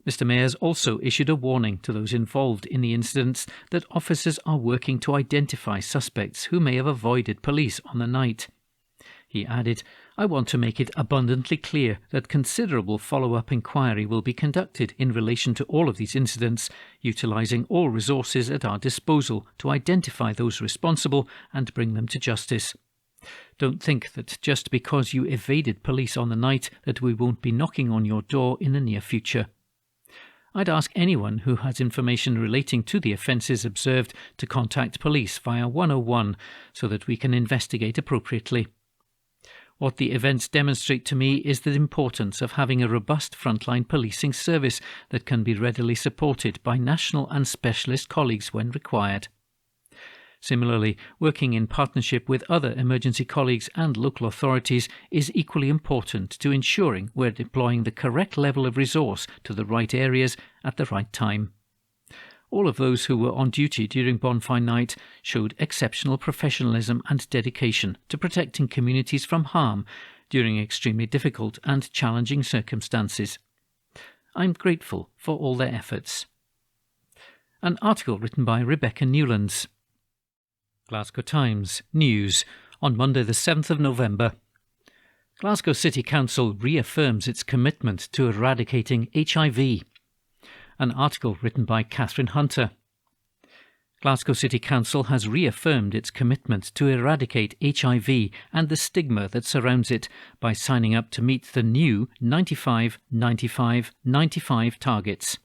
Mr. Mayers also issued a warning to those involved in the incidents that officers are working to identify suspects who may have avoided police on the night. He added, "I want to make it abundantly clear that considerable follow-up inquiry will be conducted in relation to all of these incidents, utilising all resources at our disposal to identify those responsible and bring them to justice. Don't think that just because you evaded police on the night that we won't be knocking on your door in the near future. I'd ask anyone who has information relating to the offences observed to contact police via 101 so that we can investigate appropriately. What the events demonstrate to me is the importance of having a robust frontline policing service that can be readily supported by national and specialist colleagues when required. Similarly, working in partnership with other emergency colleagues and local authorities is equally important to ensuring we're deploying the correct level of resource to the right areas at the right time. All of those who were on duty during Bonfire Night showed exceptional professionalism and dedication to protecting communities from harm during extremely difficult and challenging circumstances. I'm grateful for all their efforts. An article written by Rebecca Newlands. Glasgow Times News on Monday the 7th of November. Glasgow City Council reaffirms its commitment to eradicating HIV. An article written by Catherine Hunter. Glasgow City Council has reaffirmed its commitment to eradicate HIV and the stigma that surrounds it by signing up to meet the new 95-95-95 targets.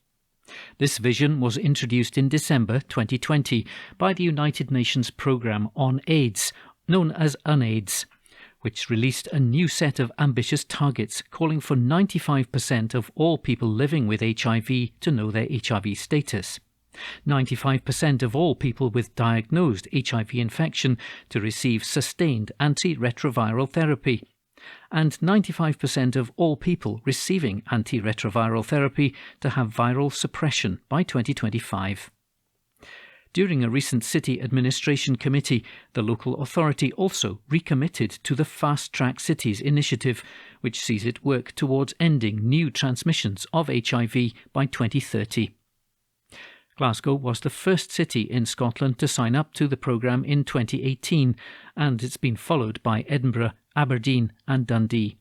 This vision was introduced in December 2020 by the United Nations Programme on AIDS, known as UNAIDS, which released a new set of ambitious targets calling for 95% of all people living with HIV to know their HIV status, 95% of all people with diagnosed HIV infection to receive sustained antiretroviral therapy, and 95% of all people receiving antiretroviral therapy to have viral suppression by 2025. During a recent city administration committee, the local authority also recommitted to the Fast Track Cities initiative, which sees it work towards ending new transmissions of HIV by 2030. Glasgow was the first city in Scotland to sign up to the programme in 2018, and it's been followed by Edinburgh, Aberdeen and Dundee.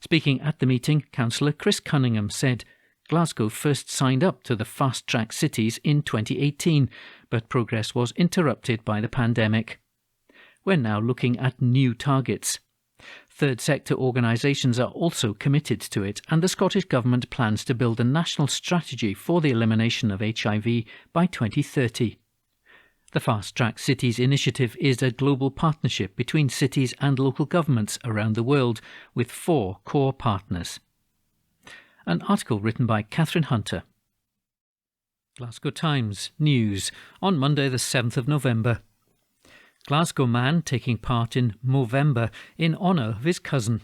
Speaking at the meeting, Councillor Chris Cunningham said Glasgow first signed up to the Fast Track Cities in 2018, but progress was interrupted by the pandemic. We're now looking at new targets. Third sector organisations are also committed to it, and the Scottish Government plans to build a national strategy for the elimination of HIV by 2030. The Fast Track Cities initiative is a global partnership between cities and local governments around the world with 4 core partners. An article written by Catherine Hunter. Glasgow Times News on Monday the 7th of November. Glasgow man taking part in Movember in honour of his cousin.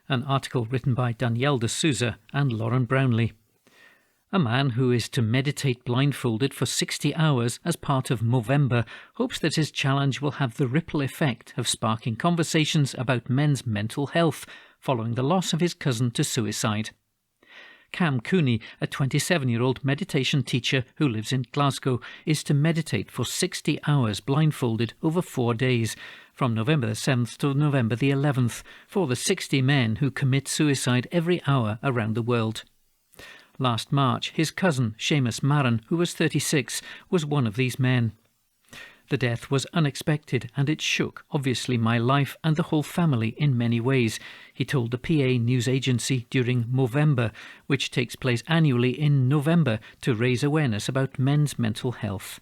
An article written by Danielle de Souza and Lauren Brownlee. A man who is to meditate blindfolded for 60 hours as part of Movember hopes that his challenge will have the ripple effect of sparking conversations about men's mental health following the loss of his cousin to suicide. Cam Cooney, a 27-year-old meditation teacher who lives in Glasgow, is to meditate for 60 hours blindfolded over 4 days, from November the 7th to November the 11th, for the 60 men who commit suicide every hour around the world. Last March, his cousin, Seamus Marin, who was 36, was one of these men. The death was unexpected and it shook, obviously, my life and the whole family in many ways, he told the PA news agency during Movember, which takes place annually in November to raise awareness about men's mental health.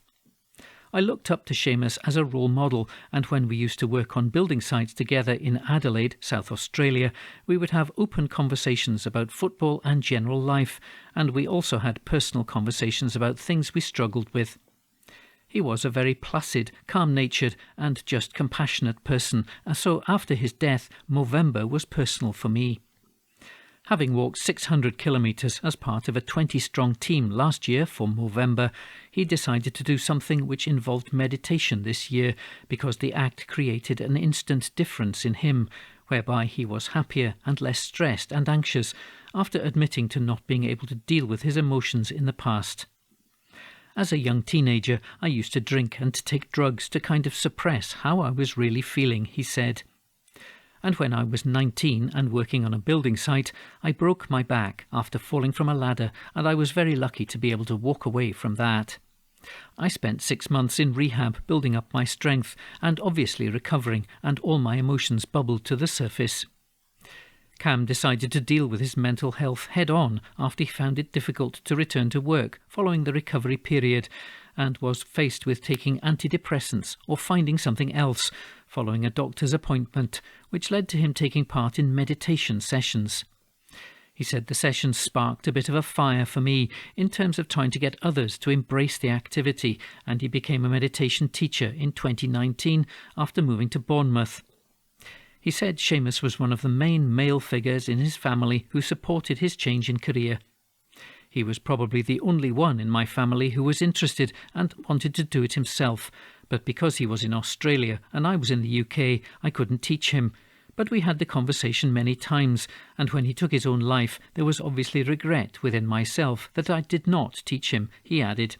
I looked up to Seamus as a role model, and when we used to work on building sites together in Adelaide, South Australia, we would have open conversations about football and general life, and we also had personal conversations about things we struggled with. He was a very placid, calm-natured and just compassionate person, and so after his death, Movember was personal for me. Having walked 600 kilometres as part of a 20-strong team last year for Movember, he decided to do something which involved meditation this year because the act created an instant difference in him, whereby he was happier and less stressed and anxious after admitting to not being able to deal with his emotions in the past. As a young teenager, I used to drink and take drugs to kind of suppress how I was really feeling, he said. And when I was 19 and working on a building site, I broke my back after falling from a ladder, and I was very lucky to be able to walk away from that. I spent 6 months in rehab building up my strength and obviously recovering, and all my emotions bubbled to the surface. Cam decided to deal with his mental health head-on after he found it difficult to return to work following the recovery period and was faced with taking antidepressants or finding something else, following a doctor's appointment, which led to him taking part in meditation sessions. He said the sessions sparked a bit of a fire for me in terms of trying to get others to embrace the activity, and he became a meditation teacher in 2019 after moving to Bournemouth. He said Seamus was one of the main male figures in his family who supported his change in career. He was probably the only one in my family who was interested and wanted to do it himself, but because he was in Australia and I was in the UK, I couldn't teach him. But we had the conversation many times, and when he took his own life, there was obviously regret within myself that I did not teach him, he added.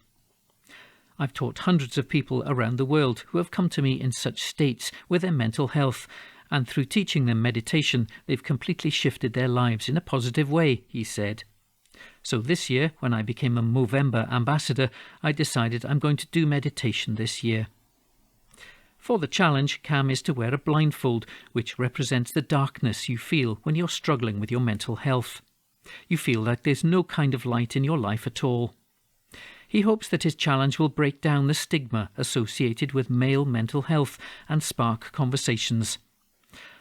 I've taught hundreds of people around the world who have come to me in such states with their mental health, and through teaching them meditation, they've completely shifted their lives in a positive way, he said. So this year, when I became a Movember ambassador, I decided I'm going to do meditation this year. For the challenge, Cam is to wear a blindfold, which represents the darkness you feel when you're struggling with your mental health. You feel like there's no kind of light in your life at all. He hopes that his challenge will break down the stigma associated with male mental health and spark conversations.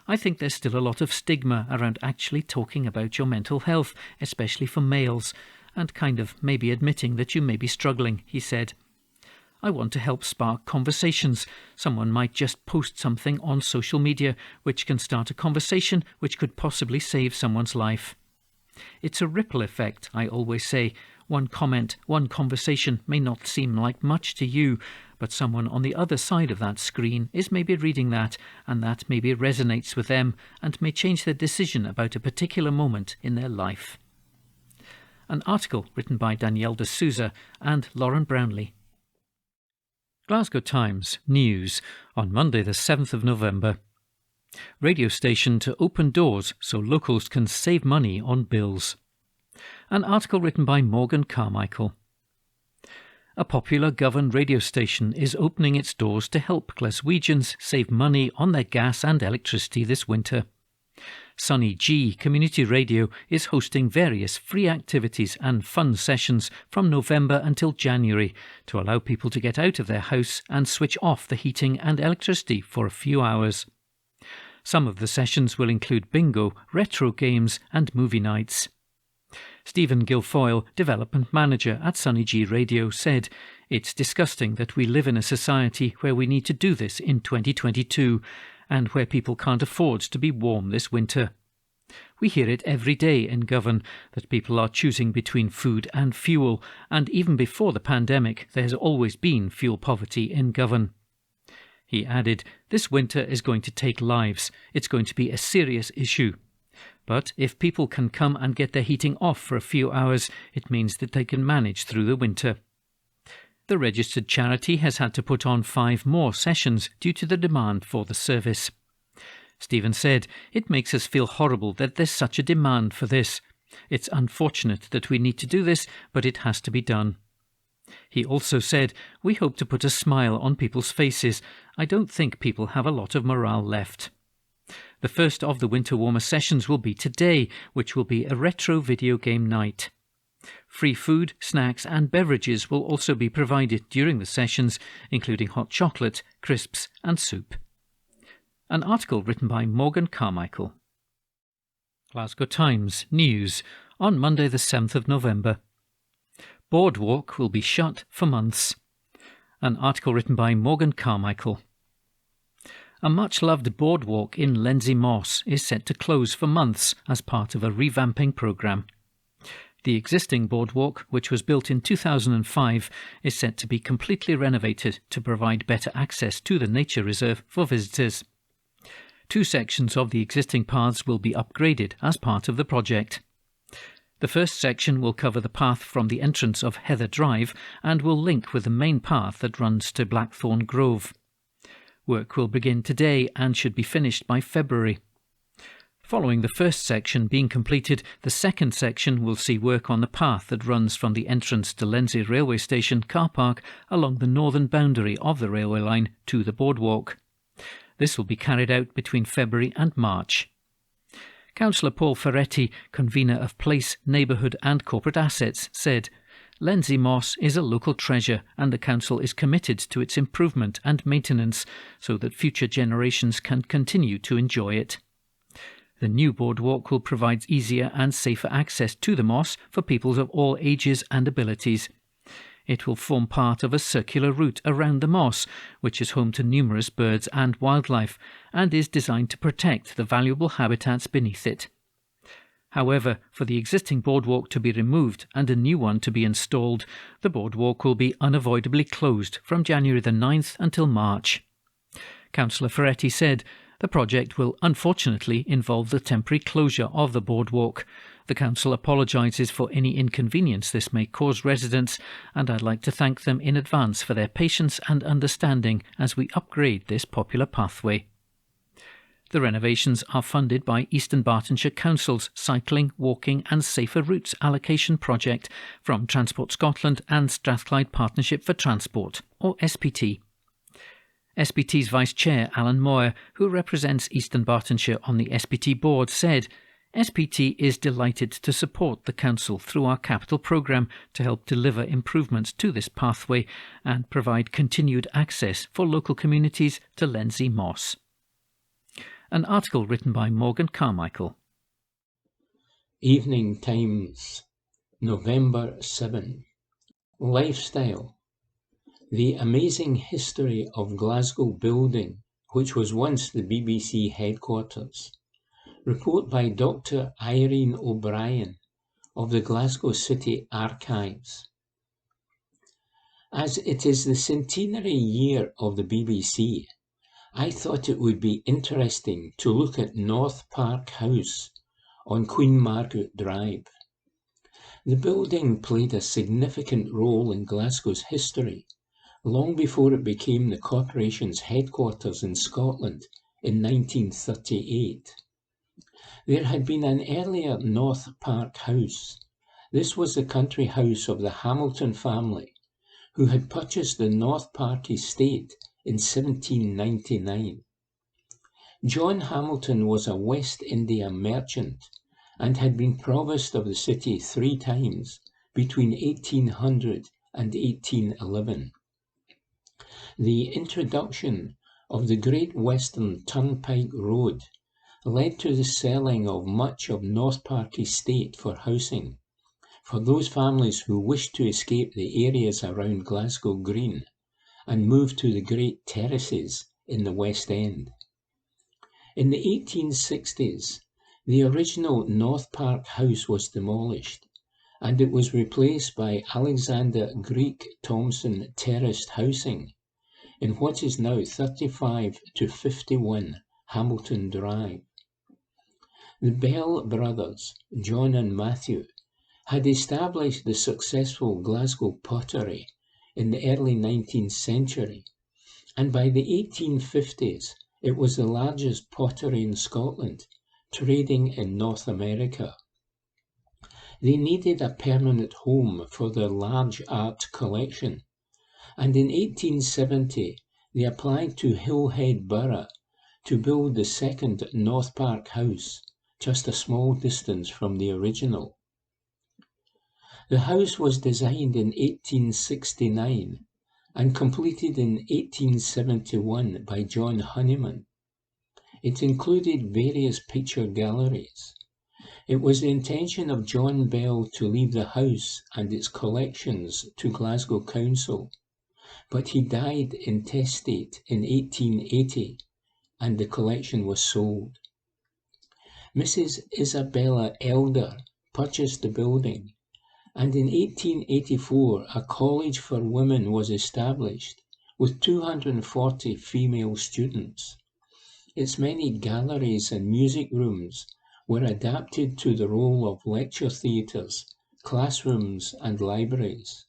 I think there's still a lot of stigma around actually talking about your mental health, especially for males, and kind of maybe admitting that you may be struggling, he said. I want to help spark conversations. Someone might just post something on social media which can start a conversation which could possibly save someone's life. It's a ripple effect, I always say. One comment, one conversation may not seem like much to you, but someone on the other side of that screen is maybe reading that, and that maybe resonates with them and may change their decision about a particular moment in their life. An article written by Danielle de Souza and Lauren Brownlee. Glasgow Times News on Monday the 7th of November. Radio station to open doors so locals can save money on bills. An article written by Morgan Carmichael. A popular Govan radio station is opening its doors to help Glaswegians save money on their gas and electricity this winter. Sunny G Community Radio is hosting various free activities and fun sessions from November until January to allow people to get out of their house and switch off the heating and electricity for a few hours. Some of the sessions will include bingo, retro games and movie nights. Stephen Guilfoyle, development manager at Sunny G Radio, said, "It's disgusting that we live in a society where we need to do this in 2022 and where people can't afford to be warm this winter. We hear it every day in Govan that people are choosing between food and fuel, and even before the pandemic there has always been fuel poverty in Govan." He added, "This winter is going to take lives. It's going to be a serious issue. But if people can come and get their heating off for a few hours, it means that they can manage through the winter." The registered charity has had to put on 5 more sessions due to the demand for the service. Stephen said, "It makes us feel horrible that there's such a demand for this. It's unfortunate that we need to do this, but it has to be done." He also said, "We hope to put a smile on people's faces. I don't think people have a lot of morale left." The first of the Winter Warmer sessions will be today, which will be a retro video game night. Free food, snacks and beverages will also be provided during the sessions, including hot chocolate, crisps and soup. An article written by Morgan Carmichael. Glasgow Times News on Monday the 7th of November. Boardwalk will be shut for months. An article written by Morgan Carmichael. A much-loved boardwalk in Lenzie Moss is set to close for months as part of a revamping programme. The existing boardwalk, which was built in 2005, is set to be completely renovated to provide better access to the nature reserve for visitors. 2 sections of the existing paths will be upgraded as part of the project. The first section will cover the path from the entrance of Heather Drive and will link with the main path that runs to Blackthorn Grove. Work will begin today and should be finished by February. Following the first section being completed, the second section will see work on the path that runs from the entrance to Lenzie Railway Station car park along the northern boundary of the railway line to the boardwalk. This will be carried out between February and March. Councillor Paul Ferretti, convener of Place, Neighbourhood and Corporate Assets, said, Lenzie Moss is a local treasure and the council is committed to its improvement and maintenance so that future generations can continue to enjoy it. The new boardwalk will provide easier and safer access to the moss for people of all ages and abilities. It will form part of a circular route around the moss, which is home to numerous birds and wildlife, and is designed to protect the valuable habitats beneath it. However, for the existing boardwalk to be removed and a new one to be installed, the boardwalk will be unavoidably closed from January the 9th until March. Councillor Ferretti said, "The project will unfortunately involve the temporary closure of the boardwalk. The council apologises for any inconvenience this may cause residents, and I'd like to thank them in advance for their patience and understanding as we upgrade this popular pathway." The renovations are funded by East Dunbartonshire Council's Cycling, Walking and Safer Routes allocation project from Transport Scotland and Strathclyde Partnership for Transport, or SPT. SPT's Vice Chair Alan Moyer, who represents East Dunbartonshire on the SPT board, said, "SPT is delighted to support the Council through our capital programme to help deliver improvements to this pathway and provide continued access for local communities to Lenzie Moss." An article written by Morgan Carmichael. Evening Times, November 7. Lifestyle. The amazing history of Glasgow building, which was once the BBC headquarters. Report by Dr. Irene O'Brien of the Glasgow City Archives. As it is the centenary year of the BBC, I thought it would be interesting to look at North Park House on Queen Margaret Drive. The building played a significant role in Glasgow's history, long before it became the corporation's headquarters in Scotland in 1938. There had been an earlier North Park House. This was the country house of the Hamilton family, who had purchased the North Park estate in 1799. John Hamilton was a West India merchant and had been provost of the city 3 times between 1800 and 1811. The introduction of the Great Western Turnpike Road led to the selling of much of North Park estate for housing, for those families who wished to escape the areas around Glasgow Green and move to the great terraces in the West End. In the 1860s, the original North Park House was demolished, and it was replaced by Alexander Greek Thompson terraced housing in what is now 35 to 51 Hamilton Drive. The Bell brothers, John and Matthew, had established the successful Glasgow pottery in the early 19th century, and by the 1850s it was the largest pottery in Scotland, trading in North America. They needed a permanent home for their large art collection, and in 1870 they applied to Hillhead Borough to build the second North Park House, just a small distance from the original. The house was designed in 1869 and completed in 1871 by John Honeyman. It included various picture galleries. It was the intention of John Bell to leave the house and its collections to Glasgow Council, but he died intestate in 1880 and the collection was sold. Mrs. Isabella Elder purchased the building, and in 1884 a college for women was established with 240 female students. Its many galleries and music rooms were adapted to the role of lecture theatres, classrooms and libraries.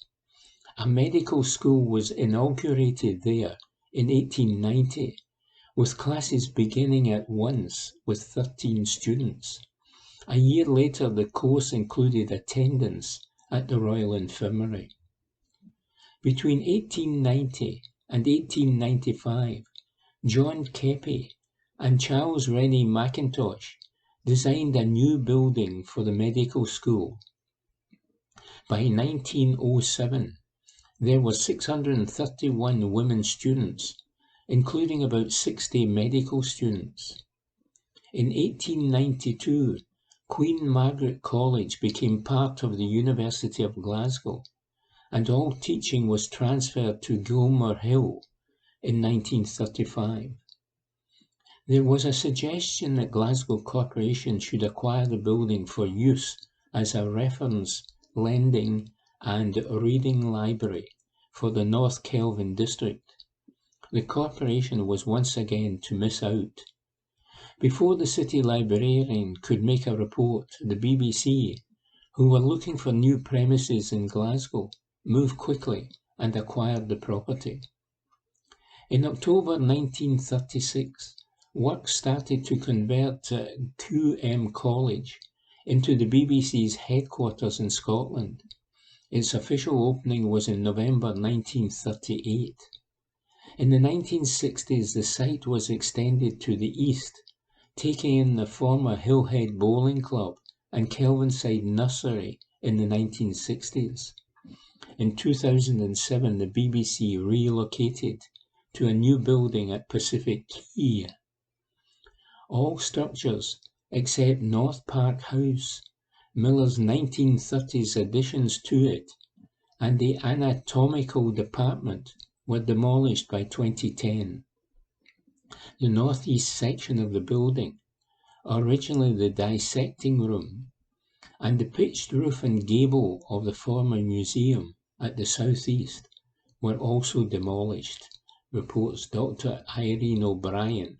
A medical school was inaugurated there in 1890, with classes beginning at once with 13 students. A year later, the course included attendance at the Royal Infirmary. Between 1890 and 1895, John Keppie and Charles Rennie Mackintosh designed a new building for the medical school. By 1907, there were 631 women students, including about 60 medical students. In 1892, Queen Margaret College became part of the University of Glasgow, and all teaching was transferred to Gilmer Hill in 1935. There was a suggestion that Glasgow Corporation should acquire the building for use as a reference, lending and reading library for the North Kelvin district. The corporation was once again to miss out. Before the city librarian could make a report, the BBC, who were looking for new premises in Glasgow, moved quickly and acquired the property. In October 1936, work started to convert QM College into the BBC's headquarters in Scotland. Its official opening was in November 1938. In the 1960s, the site was extended to the east, taking in the former Hillhead Bowling Club and Kelvinside Nursery in the 1960s. In 2007, the BBC relocated to a new building at Pacific Quay. All structures, except North Park House, Miller's 1930s additions to it, and the anatomical department were demolished by 2010. The northeast section of the building, originally the dissecting room, and the pitched roof and gable of the former museum at the southeast were also demolished, reports Dr. Irene O'Brien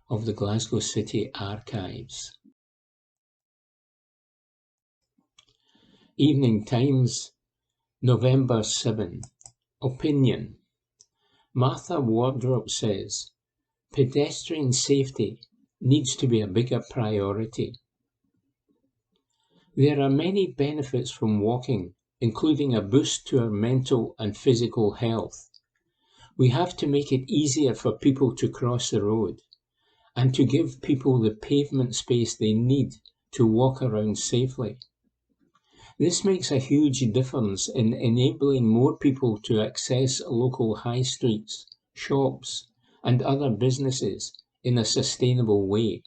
of the Glasgow City Archives. Evening Times, November 7. Opinion. Martha Wardrop says, pedestrian safety needs to be a bigger priority. There are many benefits from walking, including a boost to our mental and physical health. We have to make it easier for people to cross the road and to give people the pavement space they need to walk around safely. This makes a huge difference in enabling more people to access local high streets, shops, and other businesses in a sustainable way.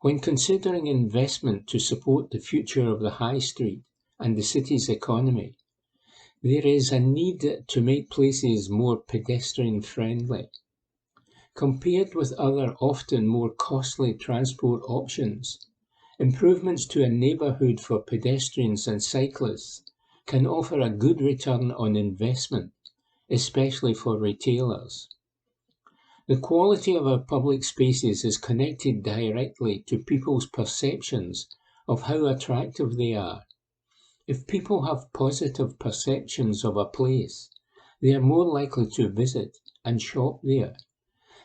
When considering investment to support the future of the high street and the city's economy, there is a need to make places more pedestrian-friendly. Compared with other often more costly transport options, improvements to a neighbourhood for pedestrians and cyclists can offer a good return on investment, especially for retailers. The quality of our public spaces is connected directly to people's perceptions of how attractive they are. If people have positive perceptions of a place, they are more likely to visit and shop there.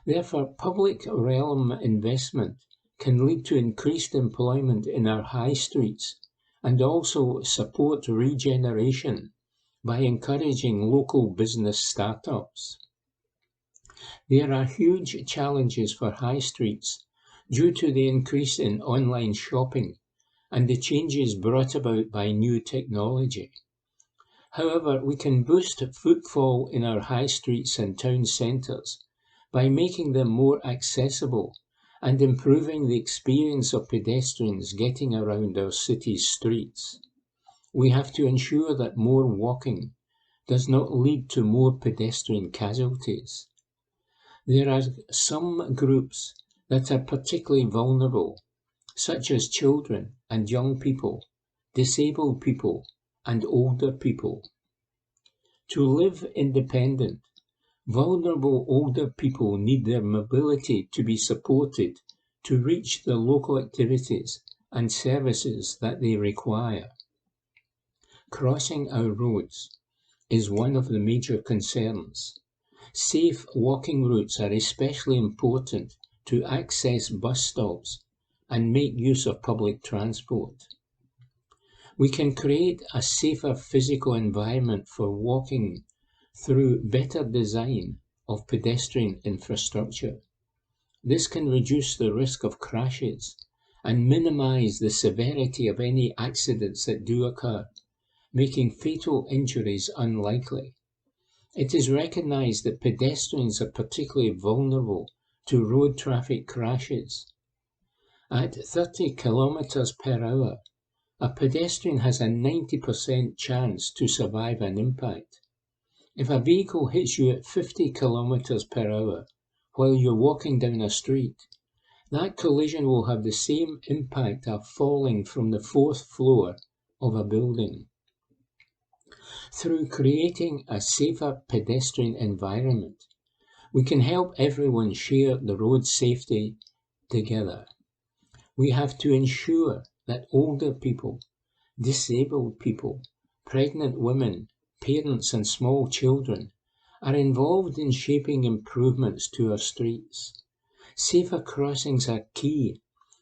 Therefore, public realm investment can lead to increased employment in our high streets and also support regeneration by encouraging local business startups. There are huge challenges for high streets due to the increase in online shopping and the changes brought about by new technology. However, we can boost footfall in our high streets and town centres by making them more accessible and improving the experience of pedestrians getting around our city's streets. We have to ensure that more walking does not lead to more pedestrian casualties. There are some groups that are particularly vulnerable, such as children and young people, disabled people, and older people. To live independent, vulnerable older people need their mobility to be supported to reach the local activities and services that they require. Crossing our roads is one of the major concerns. Safe walking routes are especially important to access bus stops and make use of public transport. We can create a safer physical environment for walking through better design of pedestrian infrastructure. This can reduce the risk of crashes and minimize the severity of any accidents that do occur making fatal injuries unlikely. It is recognised that pedestrians are particularly vulnerable to road traffic crashes. At 30 kilometres per hour, a pedestrian has a 90% chance to survive an impact. If a vehicle hits you at 50 kilometres per hour while you're walking down a street, that collision will have the same impact of falling from the 4th floor of a building. Through creating a safer pedestrian environment, we can help everyone share the road safety together. We have to ensure that older people, disabled people, pregnant women, parents and small children are involved in shaping improvements to our streets. Safer crossings are key,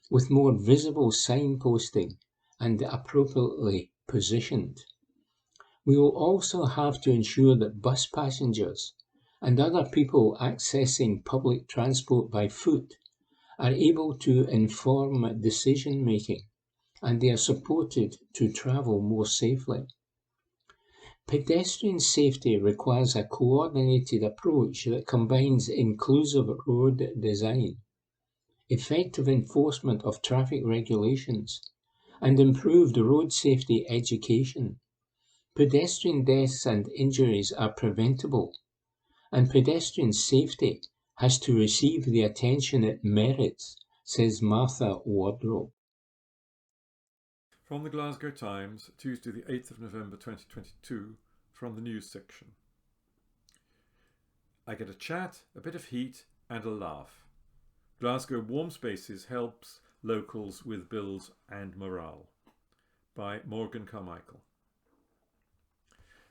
with more visible signposting and appropriately positioned. We will also have to ensure that bus passengers and other people accessing public transport by foot are able to inform decision making, and they are supported to travel more safely. Pedestrian safety requires a coordinated approach that combines inclusive road design, effective enforcement of traffic regulations, and improved road safety education. Pedestrian deaths and injuries are preventable, and pedestrian safety has to receive the attention it merits, says Martha Wardrope. From the Glasgow Times, Tuesday the 8th of November 2022, from the news section. I get a chat, a bit of heat and a laugh. Glasgow Warm Spaces helps locals with bills and morale. By Morgan Carmichael.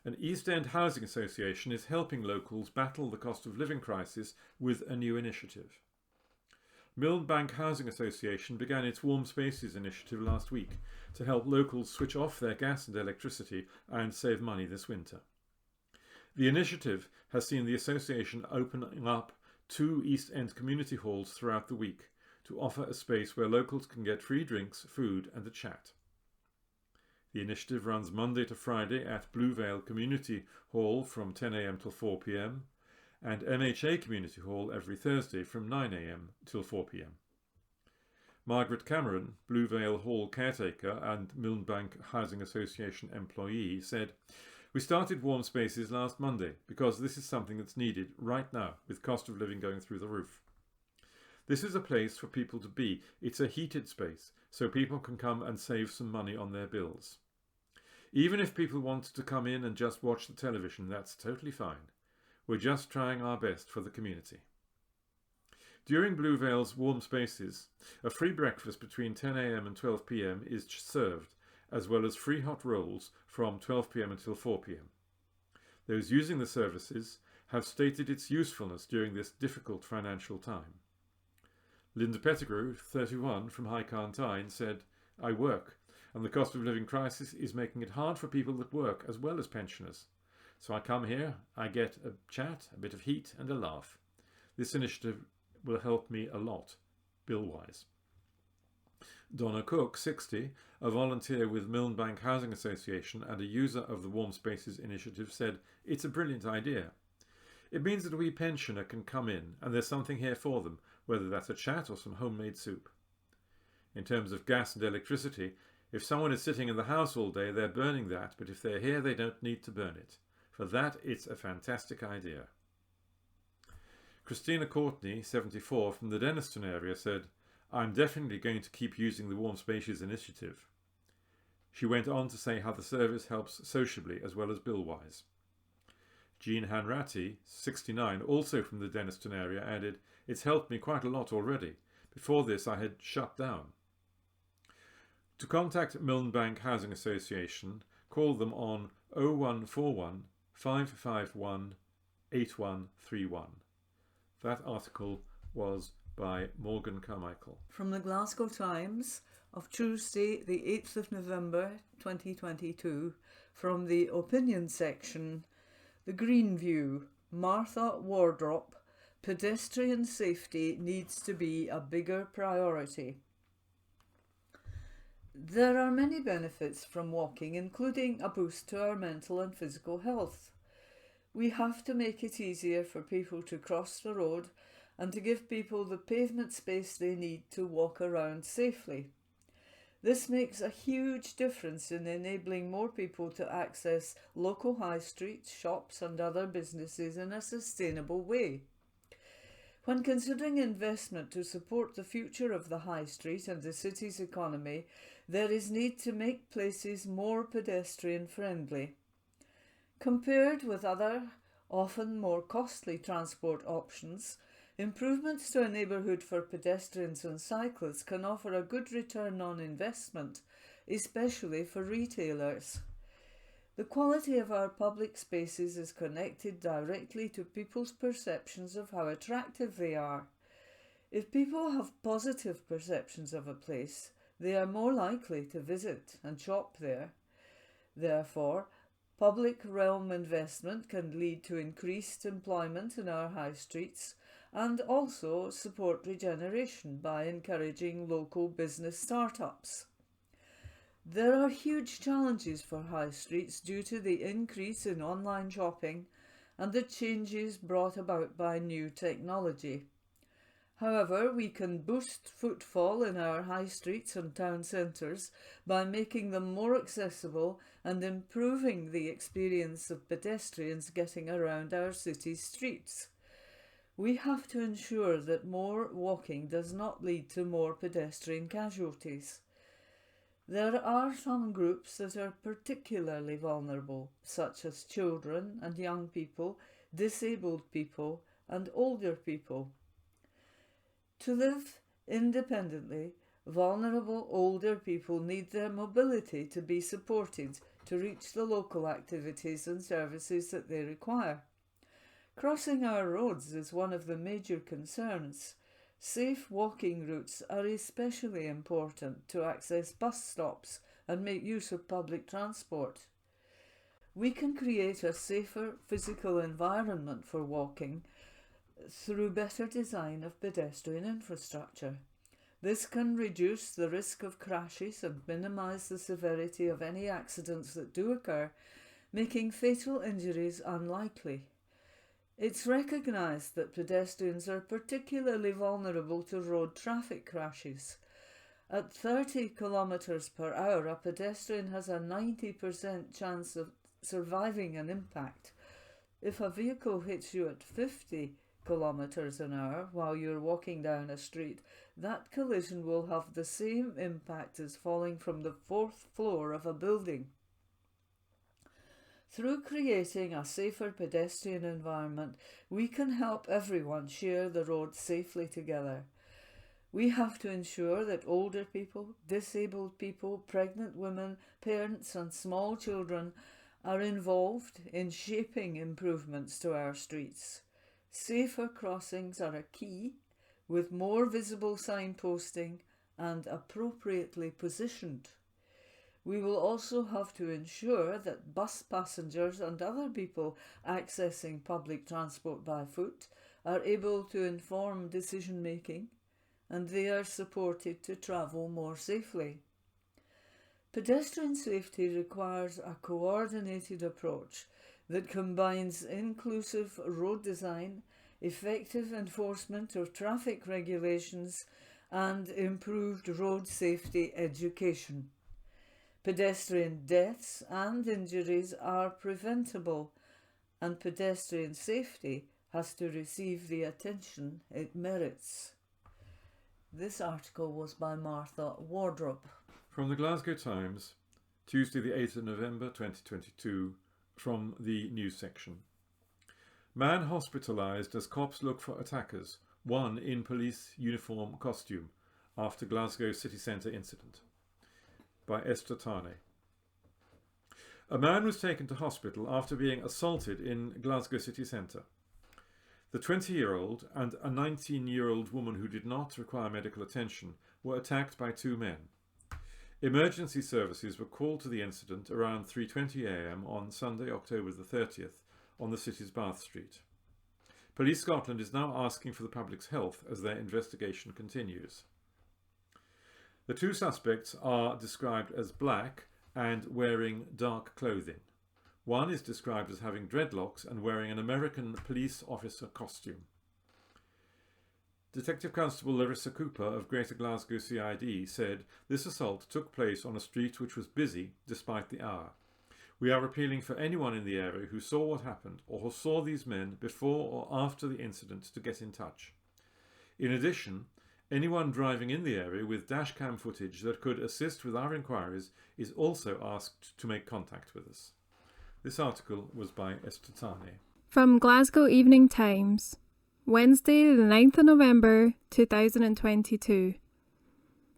An East End housing association is helping locals battle the cost of living crisis with a new initiative. Millbank Housing Association began its Warm Spaces initiative last week to help locals switch off their gas and electricity and save money this winter. The initiative has seen the association opening up 2 East End community halls throughout the week to offer a space where locals can get free drinks, food and a chat. The initiative runs Monday to Friday at Blue Vale Community Hall from 10 a.m. till 4 p.m. and MHA Community Hall every Thursday from 9 a.m. till 4 p.m. Margaret Cameron, Blue Vale Hall caretaker and Millbank Housing Association employee, said, "We started Warm Spaces last Monday because this is something that's needed right now with cost of living going through the roof. This is a place for people to be. It's a heated space, so people can come and save some money on their bills. Even if people want to come in and just watch the television, that's totally fine. We're just trying our best for the community." During Blue Vale's Warm Spaces, a free breakfast between 10 a.m. and 12 p.m. is served, as well as free hot rolls from 12 p.m. until 4 p.m. Those using the services have stated its usefulness during this difficult financial time. Linda Pettigrew, 31, from High Carntine, said, "I work, and the cost of living crisis is making it hard for people that work as well as pensioners. So I come here, I get a chat, a bit of heat and a laugh. This initiative will help me a lot, bill-wise." Donna Cook, 60, a volunteer with Millbank Housing Association and a user of the Warm Spaces initiative, said, "It's a brilliant idea. It means that a wee pensioner can come in and there's something here for them, whether that's a chat or some homemade soup. In terms of gas and electricity, if someone is sitting in the house all day, they're burning that, but if they're here, they don't need to burn it. For that, it's a fantastic idea." Christina Courtney, 74, from the Denniston area, said, "I'm definitely going to keep using the Warm Spaces initiative." She went on to say how the service helps sociably as well as bill-wise. Jean Hanratty, 69, also from the Denniston area, added, "It's helped me quite a lot already. Before this, I had shut down." To contact Millbank Housing Association, call them on 0141 551 8131. That article was by Morgan Carmichael. From the Glasgow Times of Tuesday, the 8th of November 2022, from the opinion section, The Green View, Martha Wardrope, pedestrian safety needs to be a bigger priority. There are many benefits from walking, including a boost to our mental and physical health. We have to make it easier for people to cross the road and to give people the pavement space they need to walk around safely. This makes a huge difference in enabling more people to access local high streets, shops and other businesses in a sustainable way. When considering investment to support the future of the high street and the city's economy, there is need to make places more pedestrian friendly. Compared with other, often more costly transport options, improvements to a neighbourhood for pedestrians and cyclists can offer a good return on investment, especially for retailers. The quality of our public spaces is connected directly to people's perceptions of how attractive they are. If people have positive perceptions of a place, they are more likely to visit and shop there. Therefore, public realm investment can lead to increased employment in our high streets and also support regeneration by encouraging local business startups. There are huge challenges for high streets due to the increase in online shopping and the changes brought about by new technology. However, we can boost footfall in our high streets and town centres by making them more accessible and improving the experience of pedestrians getting around our city's streets. We have to ensure that more walking does not lead to more pedestrian casualties. There are some groups that are particularly vulnerable, such as children and young people, disabled people and older people. To live independently, vulnerable older people need their mobility to be supported to reach the local activities and services that they require. Crossing our roads is one of the major concerns. Safe walking routes are especially important to access bus stops and make use of public transport. We can create a safer physical environment for walking through better design of pedestrian infrastructure. This can reduce the risk of crashes and minimise the severity of any accidents that do occur, making fatal injuries unlikely. It's recognised that pedestrians are particularly vulnerable to road traffic crashes. At 30 kilometres per hour, a pedestrian has a 90% chance of surviving an impact. If a vehicle hits you at 50 kilometres an hour while you're walking down a street, that collision will have the same impact as falling from the 4th floor of a building. Through creating a safer pedestrian environment, we can help everyone share the road safely together. We have to ensure that older people, disabled people, pregnant women, parents and small children are involved in shaping improvements to our streets. Safer crossings are a key, with more visible signposting and appropriately positioned. We will also have to ensure that bus passengers and other people accessing public transport by foot are able to inform decision making and they are supported to travel more safely. Pedestrian safety requires a coordinated approach that combines inclusive road design, effective enforcement of traffic regulations and improved road safety education. Pedestrian deaths and injuries are preventable and pedestrian safety has to receive the attention it merits. This article was by Martha Wardrop. From the Glasgow Times, Tuesday the 8th of November 2022, from the news section. Man hospitalised as cops look for attackers, one in police uniform costume, after Glasgow city centre incident. By Esther Tarnay. A man was taken to hospital after being assaulted in Glasgow city centre. The 20-year-old and a 19-year-old woman who did not require medical attention were attacked by two men. Emergency services were called to the incident around 3:20 a.m. on Sunday, October the 30th, on the city's Bath Street. Police Scotland is now asking for the public's health as their investigation continues. The two suspects are described as black and wearing dark clothing. One is described as having dreadlocks and wearing an American police officer costume. Detective Constable Larissa Cooper of Greater Glasgow CID said this assault took place on a street which was busy despite the hour. We are appealing for anyone in the area who saw what happened or who saw these men before or after the incident to get in touch. In addition, anyone driving in the area with dashcam footage that could assist with our inquiries is also asked to make contact with us. This article was by Esther Tane. From Glasgow Evening Times, Wednesday the 9th of November 2022.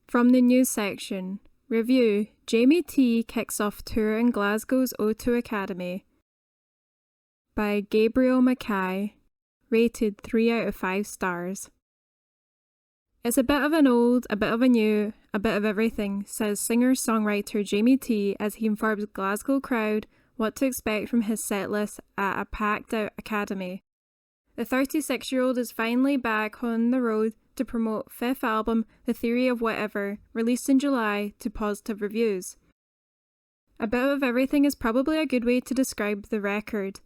From the news section, review, Jamie T kicks off tour in Glasgow's O2 Academy by Gabriel Mackay, rated 3 out of 5 stars. It's a bit of an old, a bit of a new, a bit of everything, says singer-songwriter Jamie T as he informs Glasgow crowd what to expect from his setlist at a packed-out academy. The 36-year-old is finally back on the road to promote fifth album The Theory of Whatever, released in July, to positive reviews. A bit of everything is probably a good way to describe the record,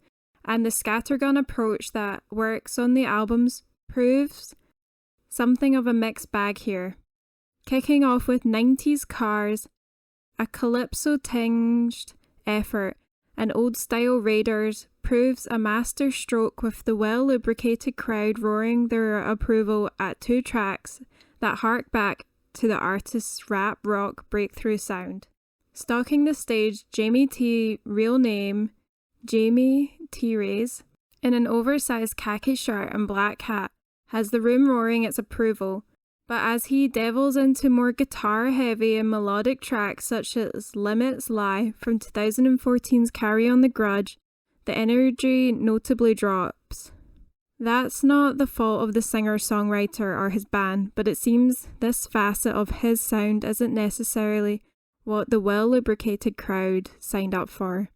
and the scattergun approach that works on the albums proves something of a mixed bag here. Kicking off with 90s cars, a calypso-tinged effort, and old-style raiders proves a master stroke with the well-lubricated crowd roaring their approval at two tracks that hark back to the artist's rap rock breakthrough sound. Stalking the stage, Jamie T, real name Jamie T. Reyes, in an oversized khaki shirt and black hat, has the room roaring its approval, but as he delves into more guitar-heavy and melodic tracks such as Limits Lie from 2014's Carry on the Grudge, the energy notably drops. That's not the fault of the singer-songwriter or his band, but it seems this facet of his sound isn't necessarily what the well-lubricated crowd signed up for.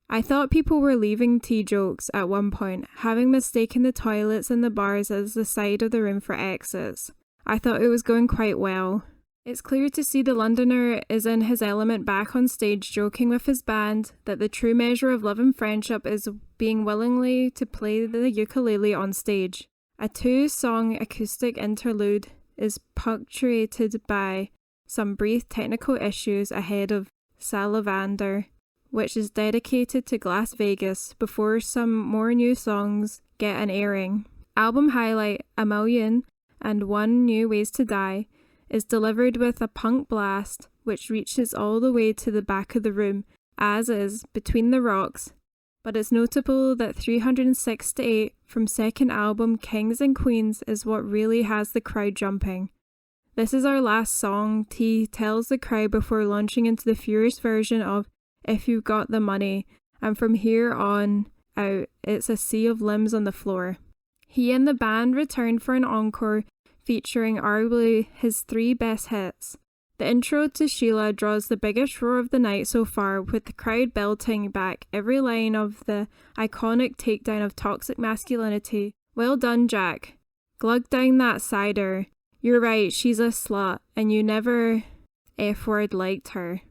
I thought people were leaving tea jokes at one point, having mistaken the toilets and the bars as the side of the room for exits. I thought it was going quite well. It's clear to see the Londoner is in his element back on stage joking with his band that the true measure of love and friendship is being willingly to play the ukulele on stage. A 2-song acoustic interlude is punctuated by some brief technical issues ahead of Salamander, which is dedicated to Las Vegas before some more new songs get an airing. Album highlight, A Million and One New Ways to Die, is delivered with a punk blast which reaches all the way to the back of the room, as is Between the Rocks, but it's notable that 368 from second album Kings and Queens is what really has the crowd jumping. This is our last song, T tells the crowd before launching into the furious version of If You've Got the Money, and from here on out it's a sea of limbs on the floor. He and the band returned for an encore featuring arguably his 3 best hits. The intro to Sheila draws the biggest roar of the night so far, with the crowd belting back every line of the iconic takedown of toxic masculinity. Well done, Jack. Glug down that cider. You're right, she's a slut, and you never F-word liked her.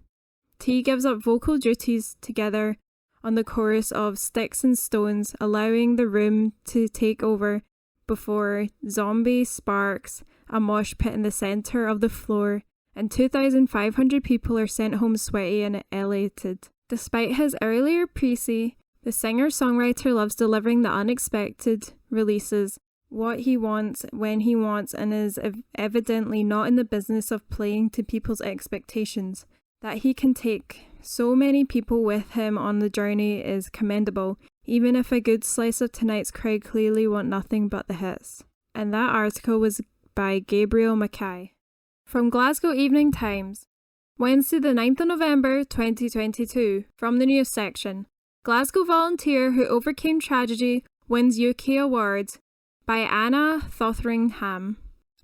T gives up vocal duties together on the chorus of Sticks and Stones, allowing the room to take over before Zombie sparks a mosh pit in the centre of the floor, and 2,500 people are sent home sweaty and elated. Despite his earlier précis, the singer-songwriter loves delivering the unexpected releases, what he wants, when he wants, and is evidently not in the business of playing to people's expectations. That he can take so many people with him on the journey is commendable, even if a good slice of tonight's crowd clearly want nothing but the hits. And that article was by Gabriel Mackay. From Glasgow Evening Times, Wednesday the 9th of November 2022, from the news section, Glasgow volunteer who overcame tragedy wins UK award, by Anna Fotheringham.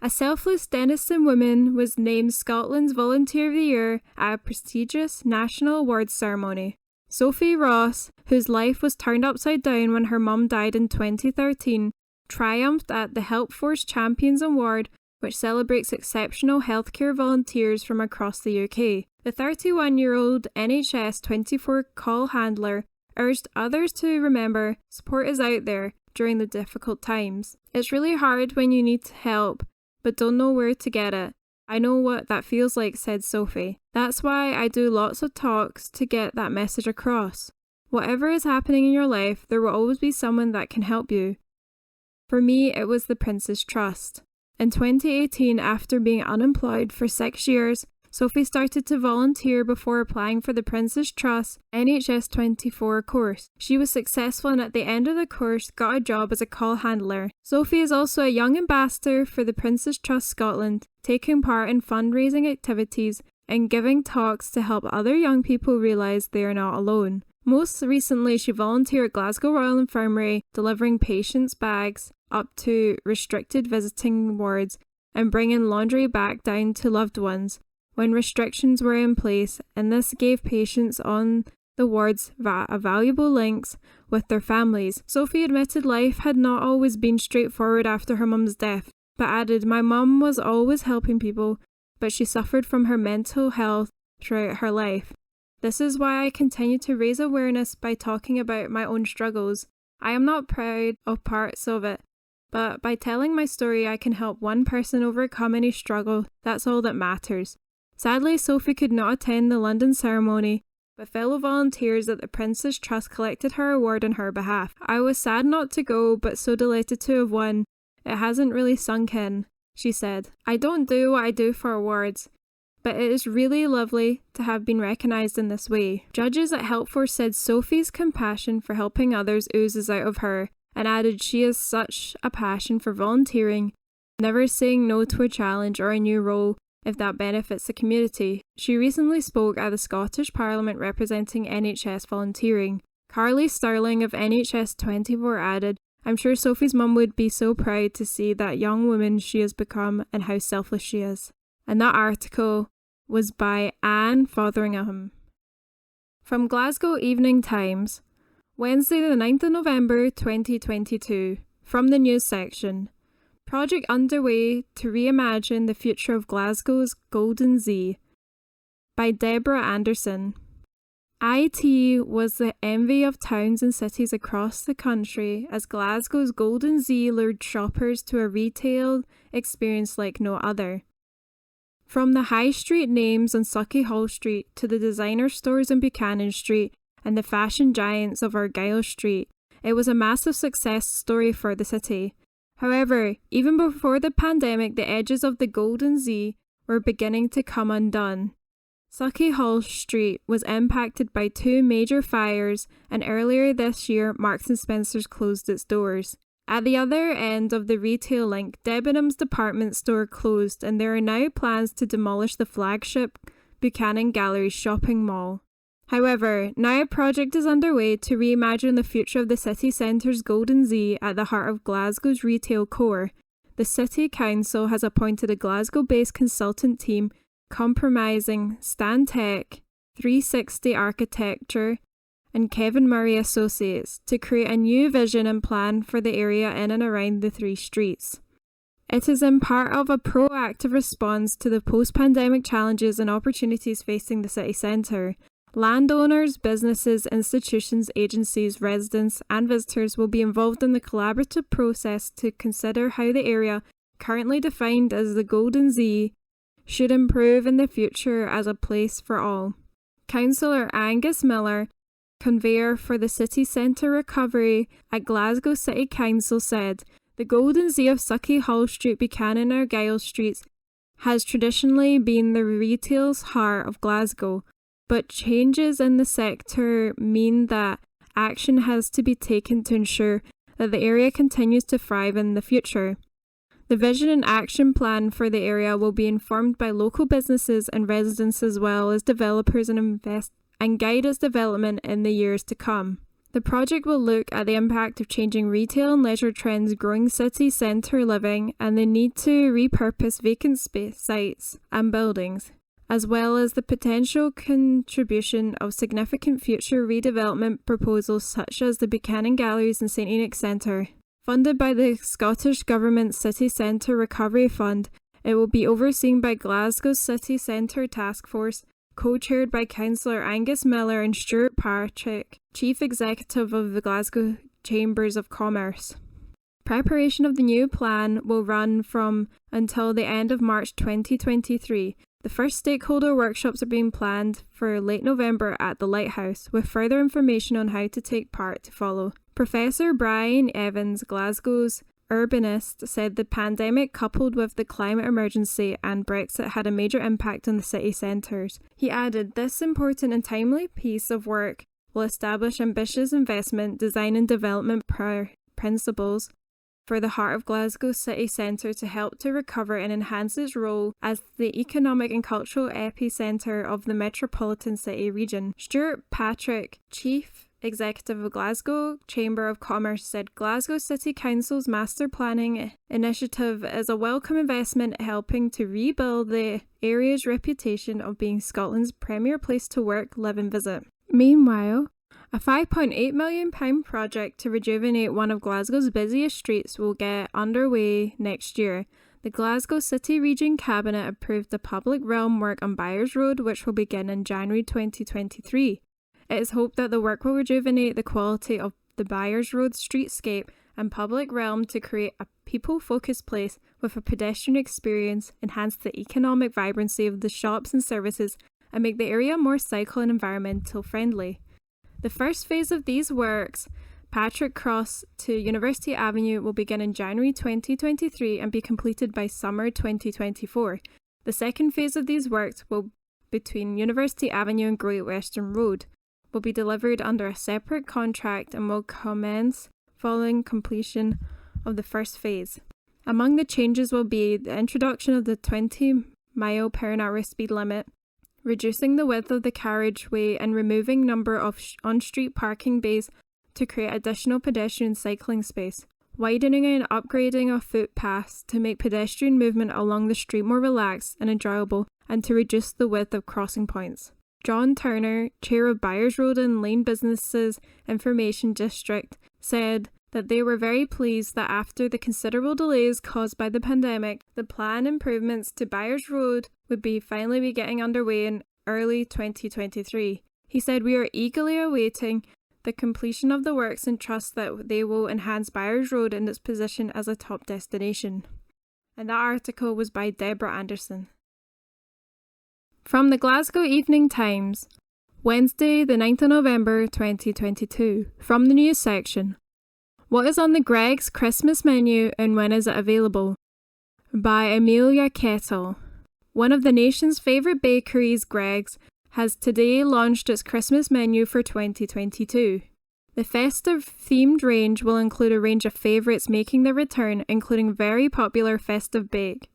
A selfless Denison woman was named Scotland's Volunteer of the Year at a prestigious national awards ceremony. Sophie Ross, whose life was turned upside down when her mum died in 2013, triumphed at the Help Force Champions Award which celebrates exceptional healthcare volunteers from across the UK. The 31-year-old NHS 24 call handler urged others to remember support is out there during the difficult times. It's really hard when you need help, but don't know where to get it. I know what that feels like, said Sophie. That's why I do lots of talks to get that message across. Whatever is happening in your life, there will always be someone that can help you. For me, it was the Prince's Trust. In 2018, after being unemployed for 6 years, Sophie started to volunteer before applying for the Prince's Trust NHS 24 course. She was successful and at the end of the course got a job as a call handler. Sophie is also a young ambassador for the Prince's Trust Scotland, taking part in fundraising activities and giving talks to help other young people realise they are not alone. Most recently, she volunteered at Glasgow Royal Infirmary, delivering patients' bags up to restricted visiting wards and bringing laundry back down to loved ones when restrictions were in place, and this gave patients on the wards valuable links with their families. Sophie admitted life had not always been straightforward after her mum's death, but added, "My mum was always helping people, but she suffered from her mental health throughout her life. This is why I continue to raise awareness by talking about my own struggles. I am not proud of parts of it, but by telling my story I can help one person overcome any struggle. That's all that matters." Sadly, Sophie could not attend the London ceremony, but fellow volunteers at the Prince's Trust collected her award on her behalf. "I was sad not to go, but so delighted to have won. It hasn't really sunk in," she said. "I don't do what I do for awards, but it is really lovely to have been recognised in this way." Judges at Helpforce said Sophie's compassion for helping others oozes out of her, and added she has such a passion for volunteering, never saying no to a challenge or a new role if that benefits the community. She recently spoke at the Scottish Parliament representing NHS volunteering. Carly Sterling of NHS 24 added, "I'm sure Sophie's mum would be so proud to see that young woman she has become and how selfless she is." And that article was by Anne Fotheringham. From Glasgow Evening Times, Wednesday the 9th of November 2022, from the news section. Project underway to reimagine the future of Glasgow's Golden Z, by Deborah Anderson. IT was the envy of towns and cities across the country as Glasgow's Golden Z lured shoppers to a retail experience like no other. From the high street names on Sauchiehall Street to the designer stores on Buchanan Street and the fashion giants of Argyle Street, it was a massive success story for the city. However, even before the pandemic, the edges of the Golden Z were beginning to come undone. Sauchiehall Street was impacted by 2 major fires, and earlier this year, Marks & Spencer's closed its doors. At the other end of the retail link, Debenhams department store closed, and there are now plans to demolish the flagship Buchanan Galleries shopping mall. However, now a project is underway to reimagine the future of the city centre's Golden Z at the heart of Glasgow's retail core. The City Council has appointed a Glasgow-based consultant team comprising Stantec, 360 Architecture, and Kevin Murray Associates to create a new vision and plan for the area in and around the 3 streets. It is in part of a proactive response to the post-pandemic challenges and opportunities facing the city centre. Landowners, businesses, institutions, agencies, residents and visitors will be involved in the collaborative process to consider how the area, currently defined as the Golden Z, should improve in the future as a place for all. Councillor Angus Miller, convener for the City Centre Recovery at Glasgow City Council, said, "The Golden Z of Sauchiehall Street, Buchanan and Argyle Streets has traditionally been the retail's heart of Glasgow. But changes in the sector mean that action has to be taken to ensure that the area continues to thrive in the future. The vision and action plan for the area will be informed by local businesses and residents as well as developers and guide its development in the years to come. The project will look at the impact of changing retail and leisure trends, growing city centre living, and the need to repurpose vacant space sites and buildings, as well as the potential contribution of significant future redevelopment proposals such as the Buchanan Galleries and St Enoch Centre. Funded by the Scottish Government City Centre Recovery Fund, It will be overseen by Glasgow City Centre Task Force, co-chaired by Councillor Angus Miller and Stuart Patrick, Chief Executive of the Glasgow Chambers of Commerce. Preparation of the new plan will run from until the end of March 2023. The first stakeholder workshops are being planned for late November at the Lighthouse, with further information on how to take part to follow. Professor Brian Evans, Glasgow's urbanist, said the pandemic coupled with the climate emergency and Brexit had a major impact on the city centres. He added, "This important and timely piece of work will establish ambitious investment, design and development principles for the heart of Glasgow city centre to help to recover and enhance its role as the economic and cultural epicentre of the metropolitan city region." Stuart Patrick, Chief Executive of Glasgow Chamber of Commerce, said Glasgow City Council's master planning initiative is a welcome investment helping to rebuild the area's reputation of being Scotland's premier place to work, live and visit. Meanwhile, a £5.8 million project to rejuvenate one of Glasgow's busiest streets will get underway next year. The Glasgow City Region Cabinet approved the public realm work on Byres Road, which will begin in January 2023. It is hoped that the work will rejuvenate the quality of the Byres Road streetscape and public realm to create a people-focused place with a pedestrian experience, enhance the economic vibrancy of the shops and services, and make the area more cycle and environmental friendly. The first phase of these works, Patrick Cross to University Avenue, will begin in January 2023 and be completed by summer 2024. The second phase of these works, between University Avenue and Great Western Road, will be delivered under a separate contract and will commence following completion of the first phase. Among the changes will be the introduction of the 20-mile-per-hour speed limit, reducing the width of the carriageway and removing number of on-street parking bays to create additional pedestrian cycling space, widening and upgrading of footpaths to make pedestrian movement along the street more relaxed and enjoyable, and to reduce the width of crossing points. John Turner, chair of Byres Road and Lane Businesses Information District, said that they were very pleased that after the considerable delays caused by the pandemic, the planned improvements to Byres Road would finally be getting underway in early 2023. He said, "We are eagerly awaiting the completion of the works and trust that they will enhance Byres Road in its position as a top destination." And that article was by Deborah Anderson. From the Glasgow Evening Times, Wednesday the 9th of November 2022, from the news section. What is on the Greggs Christmas menu and when is it available? By Amelia Kettle. One of the nation's favourite bakeries, Greggs, has today launched its Christmas menu for 2022. The festive-themed range will include a range of favourites making their return, including very popular festive bake.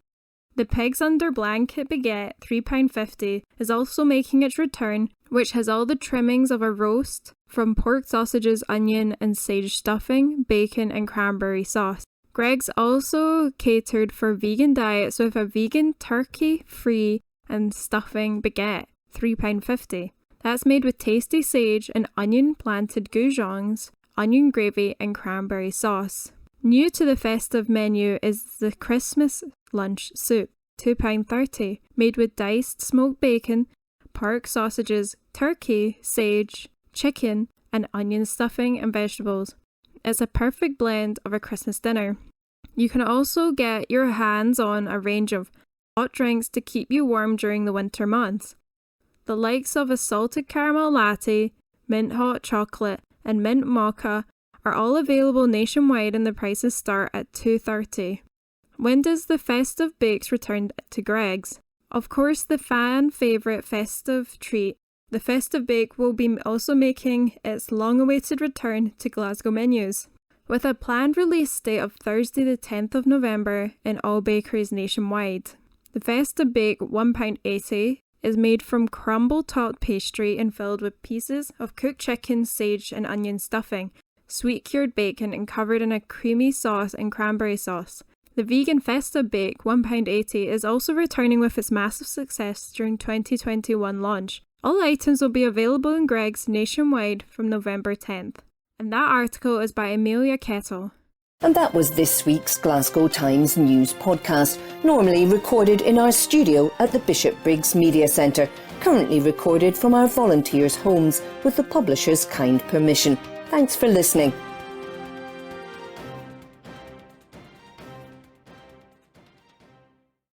The Pigs Under Blanket Baguette, £3.50, is also making its return, which has all the trimmings of a roast from pork sausages, onion and sage stuffing, bacon and cranberry sauce. Greggs also catered for vegan diets with a vegan turkey-free and stuffing baguette, £3.50. That's made with tasty sage and onion-planted goujons, onion gravy and cranberry sauce. New to the festive menu is the Christmas lunch soup, £2.30, made with diced smoked bacon, pork sausages, turkey, sage, chicken, and onion stuffing and vegetables. It's a perfect blend of a Christmas dinner. You can also get your hands on a range of hot drinks to keep you warm during the winter months. The likes of a salted caramel latte, mint hot chocolate, and mint mocha are all available nationwide, and the prices start at $2.30. When does the festive bakes return to Greggs? Of course, the fan favourite festive treat, the festive bake, will be also making its long-awaited return to Glasgow menus, with a planned release date of Thursday the 10th of November in all bakeries nationwide. The festive bake, £1.80, is made from crumble-topped pastry and filled with pieces of cooked chicken, sage and onion stuffing, sweet cured bacon and covered in a creamy sauce and cranberry sauce. The vegan festive bake, £1.80, is also returning with its massive success during 2021 launch. All items will be available in Greggs nationwide from November 10th. And that article is by Amelia Kettle. And that was this week's Glasgow Times News podcast, normally recorded in our studio at the Bishopbriggs Media Centre, currently recorded from our volunteers' homes with the publisher's kind permission. Thanks for listening.